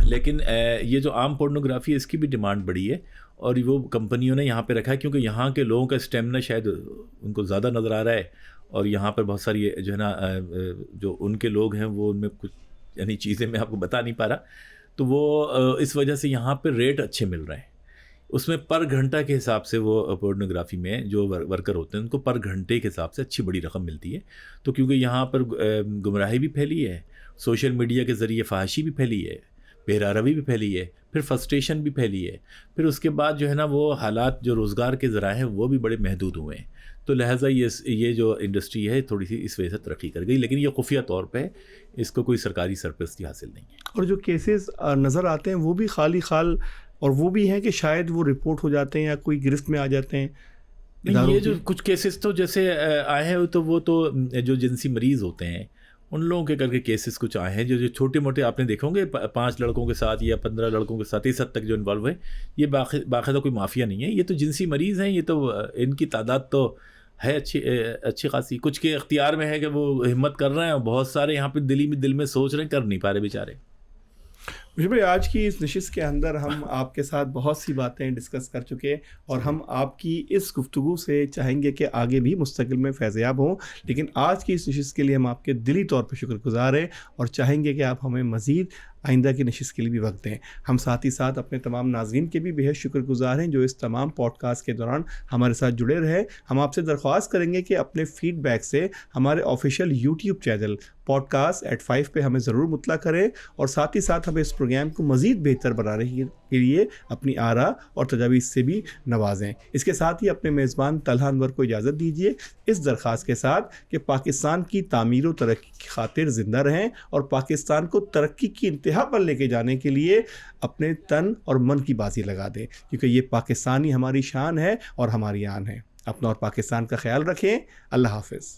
لیکن یہ جو عام پورنوگرافی ہے اس کی بھی ڈیمانڈ بڑی ہے, اور وہ کمپنیوں نے یہاں پہ رکھا ہے کیونکہ یہاں کے لوگوں کا اسٹیمنا شاید ان کو زیادہ نظر آ رہا ہے, اور یہاں پر بہت ساری جو ہے نا جو ان کے لوگ ہیں وہ ان میں کچھ یعنی چیزیں میں آپ کو بتا نہیں پا رہا، تو وہ اس وجہ سے یہاں پہ ریٹ اچھے مل رہے ہیں. اس میں پر گھنٹہ کے حساب سے وہ پورنوگرافی میں جو ورکر ہوتے ہیں ان کو پر گھنٹے کے حساب سے اچھی بڑی رقم ملتی ہے. تو کیونکہ یہاں پر گمراہی بھی پھیلی ہے، سوشل میڈیا کے ذریعے فحاشی بھی پھیلی ہے، بہرا روی بھی پھیلی ہے، پھر فرسٹریشن بھی پھیلی ہے، پھر اس کے بعد جو ہے نا وہ حالات جو روزگار کے ذرائع ہیں وہ بھی بڑے محدود ہوئے ہیں. تو لہٰذا یہ جو انڈسٹری ہے تھوڑی سی اس وجہ سے ترقی کر گئی، لیکن یہ خفیہ طور پہ اس کو کوئی سرکاری سرپرستی حاصل نہیں ہے. اور جو کیسز نظر آتے ہیں وہ بھی خالی خال، اور وہ بھی ہیں کہ شاید وہ رپورٹ ہو جاتے ہیں یا کوئی گرفت میں آ جاتے ہیں. یہ جو کچھ کیسز تو جیسے آئے ہیں تو وہ تو جو جنسی مریض ہوتے ہیں ان لوگوں کے کر کے کیسز کچھ آئے ہیں جو چھوٹے موٹے آپ نے دیکھو گے 5 لڑکوں کے ساتھ یا 15 لڑکوں کے ساتھ اس حد تک جو انوالو ہے. یہ باقاعدہ کوئی مافیا نہیں ہے، یہ تو جنسی مریض ہیں. یہ تو ان کی تعداد تو ہے اچھی خاصی. کچھ کے اختیار میں ہے کہ وہ ہمت کر رہے ہیں، بہت سارے یہاں پہ دل میں سوچ رہے ہیں، کر نہیں پا رہے بیچارے. مجھے بھائی آج کی اس نشست کے اندر ہم آپ کے ساتھ بہت سی باتیں ڈسکس کر چکے، اور ہم آپ کی اس گفتگو سے چاہیں گے کہ آگے بھی مستقل میں فیضیاب ہوں. لیکن آج کی اس نشست کے لیے ہم آپ کے دلی طور پہ شکر گزار ہیں اور چاہیں گے کہ آپ ہمیں مزید آئندہ کی نشست کے لیے بھی وقت دیں. ہم ساتھ ہی ساتھ اپنے تمام ناظرین کے بھی بہت شکر گزار ہیں جو اس تمام پوڈ کاسٹ کے دوران ہمارے ساتھ جڑے رہے. ہم آپ سے درخواست کریں گے کہ اپنے فیڈ بیک سے ہمارے آفیشیل یوٹیوب چینل podcast@5 پہ ہمیں ضرور مطلع کریں، اور ساتھ ہی ساتھ ہمیں اس پروگرام کو مزید بہتر بنانے کے لیے اپنی آراء اور تجاویز سے بھی نوازیں. اس کے ساتھ ہی اپنے میزبان طلحہ انور کو اجازت دیجیے اس درخواست کے ساتھ کہ پاکستان کی تعمیر و ترقی کی خاطر زندہ رہیں، اور پاکستان کو ترقی کی انتہا پر لے کے جانے کے لیے اپنے تن اور من کی بازی لگا دیں، کیونکہ یہ پاکستانی ہماری شان ہے اور ہماری آن ہے. اپنا اور پاکستان کا خیال رکھیں. اللہ حافظ.